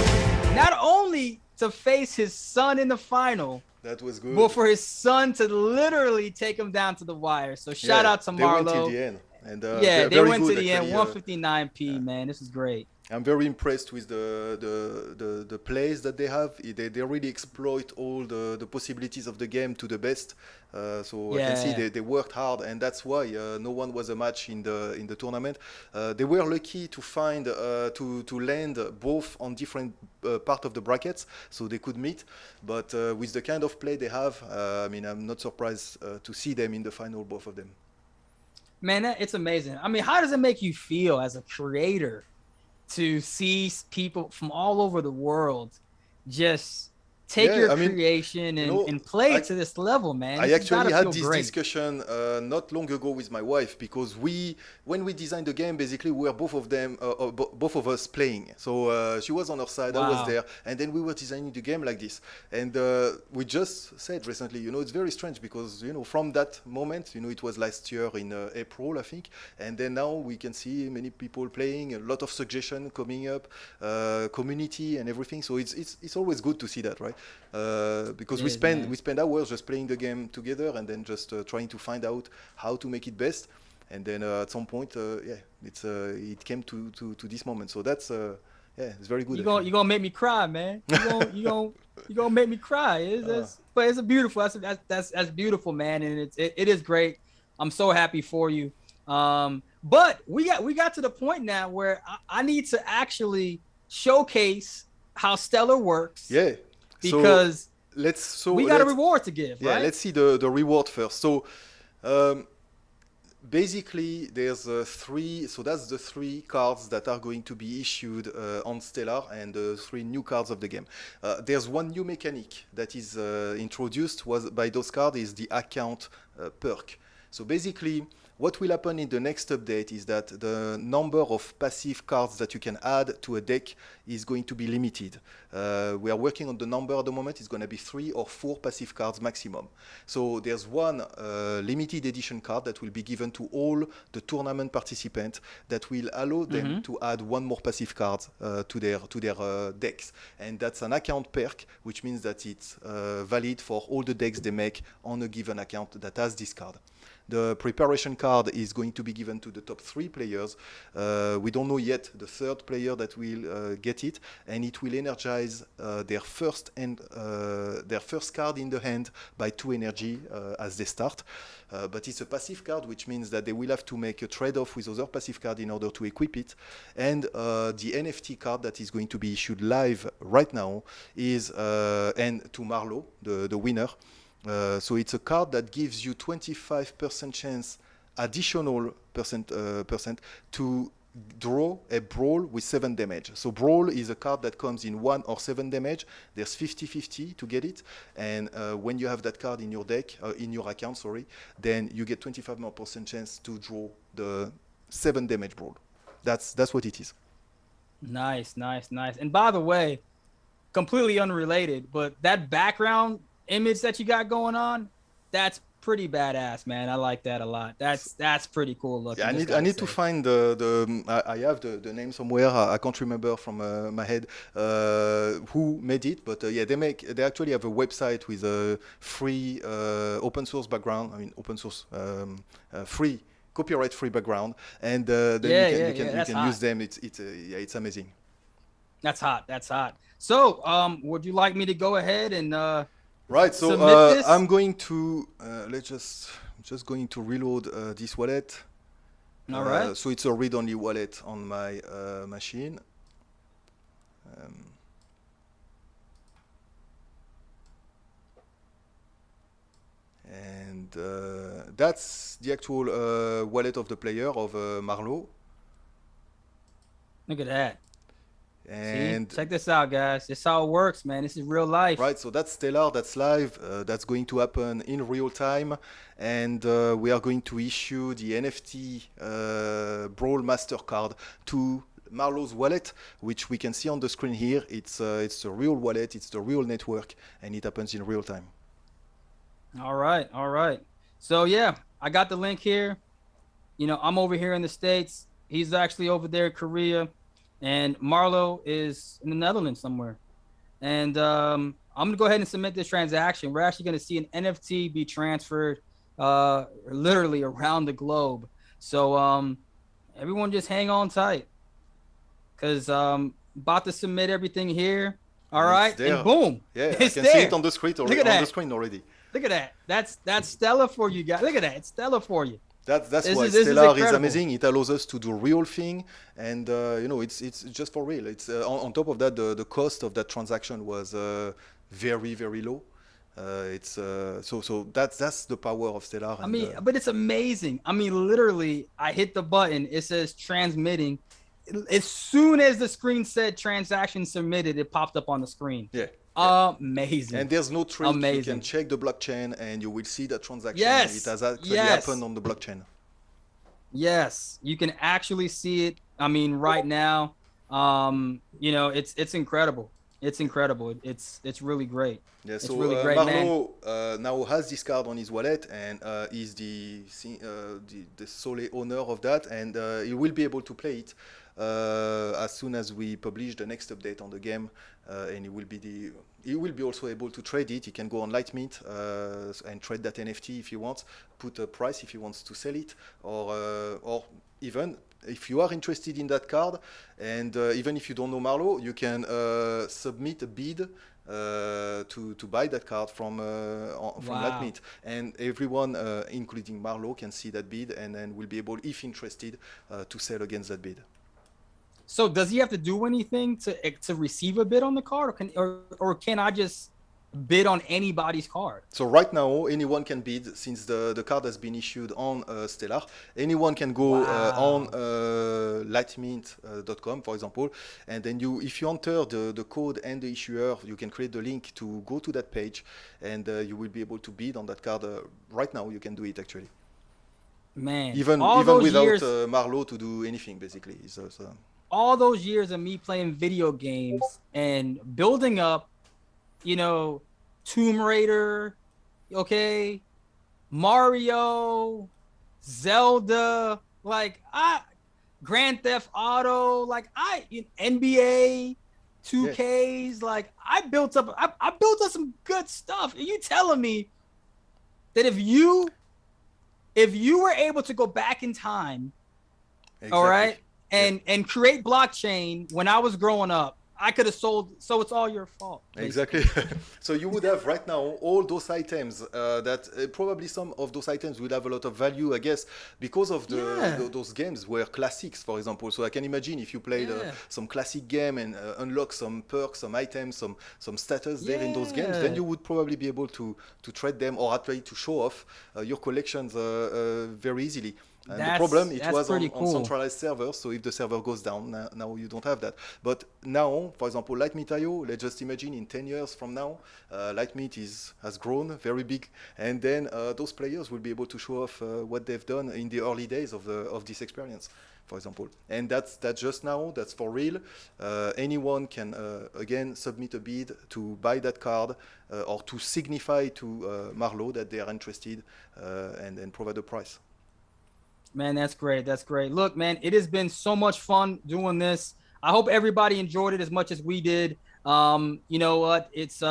not only to face his son in the final, That was good. but for his son to literally take him down to the wire. So shout out to They went Marlo. till the end. And, Yeah, they very went good, to the end, actually, 159p, man. This is great. I'm very impressed with the plays that they have. They really exploit all the possibilities of the game to the best. So I can see they worked hard, and that's why no one was a match in the tournament. They were lucky to find to land both on different part of the brackets, so they could meet. But with the kind of play they have, I mean, I'm not surprised to see them in the final, both of them. Man, it's amazing. I mean, how does it make you feel as a creator to see people from all over the world just take your creation and play it to this level, man? I actually had this discussion not long ago with my wife, because when we designed the game, basically we were both of us playing. So she was on her side, I was there, and then we were designing the game like this. And we just said recently, it's very strange because, from that moment, it was last year in April, I think, and then now we can see many people playing, a lot of suggestions coming up, community and everything. So it's always good to see that, right? Because we spend hours just playing the game together, and then just trying to find out how to make it best, and then at some point it came to this moment. So that's it's very good. You're gonna make me cry, man. You gonna make me cry. But it's a beautiful. That's beautiful, man, and it is great. I'm so happy for you. But we got to the point now where I need to actually showcase how Stellar works. Yeah. Because we got a reward to give, right? Yeah, let's see the reward first. So basically there's three, so that's the 3 cards that are going to be issued on Stellar, and the 3 new cards of the game. There's one new mechanic that is introduced by those cards, is the account perk. So basically what will happen in the next update is that the number of passive cards that you can add to a deck is going to be limited. We are working on the number at the moment. It's going to be 3 or 4 passive cards maximum. So there's one limited edition card that will be given to all the tournament participants that will allow them to add 1 more passive card to their decks. And that's an account perk, which means that it's valid for all the decks they make on a given account that has this card. The preparation card is going to be given to the top 3 players. We don't know yet the 3rd player that will get it, and it will energize their first card in the hand by 2 energy as they start. But it's a passive card, which means that they will have to make a trade-off with other passive card in order to equip it. And the NFT card that is going to be issued live right now is and to Marlo, the winner. So it's a card that gives you 25% chance, additional percent to draw a Brawl with 7 damage. So Brawl is a card that comes in 1 or 7 damage. There's 50-50 to get it, and when you have that card in your deck, in your account, sorry, then you get 25% more chance to draw the 7 damage Brawl. That's what it is. Nice. And by the way, completely unrelated, but that background image that you got going on, that's pretty badass, man. I like that a lot. That's pretty cool looking. Yeah, I need to find I have the name somewhere. I can't remember from my head who made it, but yeah, they actually have a website with a free open source background. I mean, open source free, copyright free background, and then you can use them. It's amazing. That's hot. So would you like me to go ahead and right, so I'm going to just going to reload this wallet. All right. So it's a read-only wallet on my machine. And that's the actual wallet of the player, of Marlo. Look at that. And see, check this out, guys. This is how it works, man. This is real life. right, so that's Stellar, that's live, that's going to happen in real time, and we are going to issue the NFT Brawl Mastercard to Marlo's wallet, which we can see on the screen here. It's the real wallet, it's the real network, and it happens in real time. All right, all right. So yeah, I got the link here. You know, I'm over here in the States. He's actually over there in Korea, and Marlo is in the Netherlands somewhere. And I'm gonna go ahead and submit this transaction. We're actually gonna see an NFT be transferred literally around the globe. So everyone just hang on tight, because about to submit everything here. All right, and boom. Yeah, it's I can there. see it on the screen already. Look at that. On the screen already. Look at that. That's Stellar for you guys. Look at that. It's Stellar for you. That's This why is- this is Stellar is incredible. amazing. It allows us to do real thing, and you know, it's just for real. It's on top of that, the cost of that transaction was very very low. So that's the power of Stellar. I mean, but it's amazing. I mean, literally, I hit the button. It says transmitting. As soon as the screen said transaction submitted, it popped up on the screen. yeah. Amazing. And there's no trick. You Amazing. can check the blockchain, and you will see that transaction. Yes. It has actually Yes. happened on the blockchain. Yes, you can actually see it. I mean, right now, you know, it's incredible. It's incredible. It's really great. Yeah, It's so really great, man. Marlo now has this card on his wallet, and is the sole owner of that, and he will be able to play it as soon as we publish the next update on the game, and he will be also able to trade it. He can go on Litemint and trade that NFT if he wants, put a price if he wants to sell it, or even if you are interested in that card, and even if you don't know Marlo, you can submit a bid to buy that card from Wow. Litemint, and everyone, including Marlo, can see that bid, and then will be able, if interested, to sell against that bid. So does he have to do anything to receive a bid on the card, or can I just bid on anybody's card? So right now, anyone can bid, since the card has been issued on Stellar. Anyone can go on litemint.com, for example, and then if you enter the code and the issuer, you can create the link to go to that page, and you will be able to bid on that card. Right now, you can do it actually, Man, even all those without years, Marlo to do anything, basically. all those years of me playing video games and building up, you know, Tomb Raider, okay, Mario, Zelda, like Grand Theft Auto, like NBA 2Ks, like I built up some good stuff. Are you telling me that if you were able to go back in time, Exactly. all right, and create blockchain when I was growing up, I could have sold. So it's all your fault. Exactly. So you would have right now all those items that probably some of those items would have a lot of value, I guess, because of those games were classics, for example. So I can imagine if you played some classic game and unlock some perks, some items, some status there in those games, then you would probably be able to trade them, or at least to show off your collections very easily. And the problem, it was on centralized servers, so if the server goes down, now you don't have that. But now, for example, Litemint.io, let's just imagine in 10 years from now, Litemint has grown very big, and then those players will be able to show off what they've done in the early days of this experience, for example. And that's just now, that's for real. Anyone can, again, submit a bid to buy that card, or to signify to Marlo that they are interested, and provide a price. Man, that's great. That's great. Look, man, it has been so much fun doing this. I hope everybody enjoyed it as much as we did. You know what? It's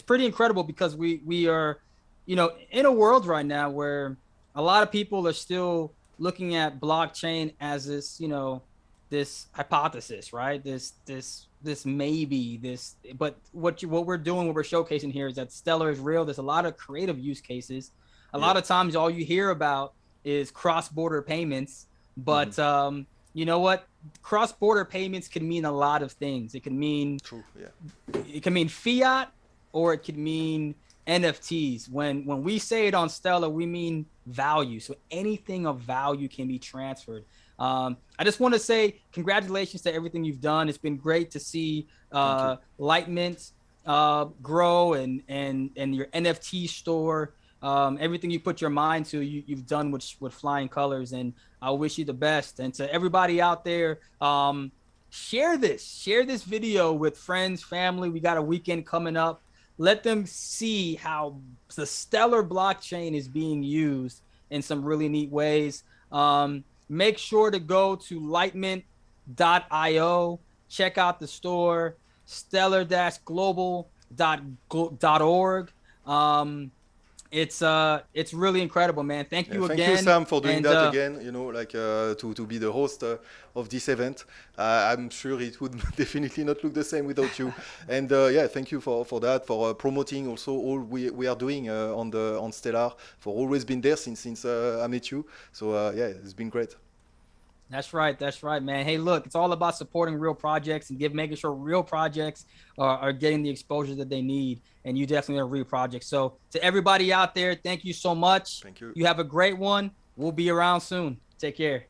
pretty incredible, because we are, you know, in a world right now where a lot of people are still looking at blockchain as this, you know, this hypothesis, right? This maybe this, but what we're doing, what we're showcasing here is that Stellar is real. There's a lot of creative use cases. A lot of times all you hear about is cross-border payments, but you know what? Cross-border payments can mean a lot of things. It can mean it can mean fiat, or it could mean NFTs. When we say it on Stellar, we mean value. So anything of value can be transferred. I just want to say congratulations to everything you've done. It's been great to see Litemint grow and your NFT store. Everything you put your mind to, you've done with flying colors, and I wish you the best. And to everybody out there, share this video with friends, family. We got a weekend coming up. Let them see how the Stellar blockchain is being used in some really neat ways. Make sure to go to litemint.io, check out the store, stellar-global.org. It's really incredible, man. Thank you again. Thank you, Sam, for doing that again. You know, like to be the host of this event. I'm sure it would definitely not look the same without you. And yeah, thank you for that, for promoting also all we are doing on Stellar. For always been there since I met you. So yeah, it's been great. That's right, man. Hey, look, it's all about supporting real projects and making sure real projects are getting the exposure that they need. And you definitely are a real project. So to everybody out there, thank you so much. Thank you. You have a great one. We'll be around soon. Take care.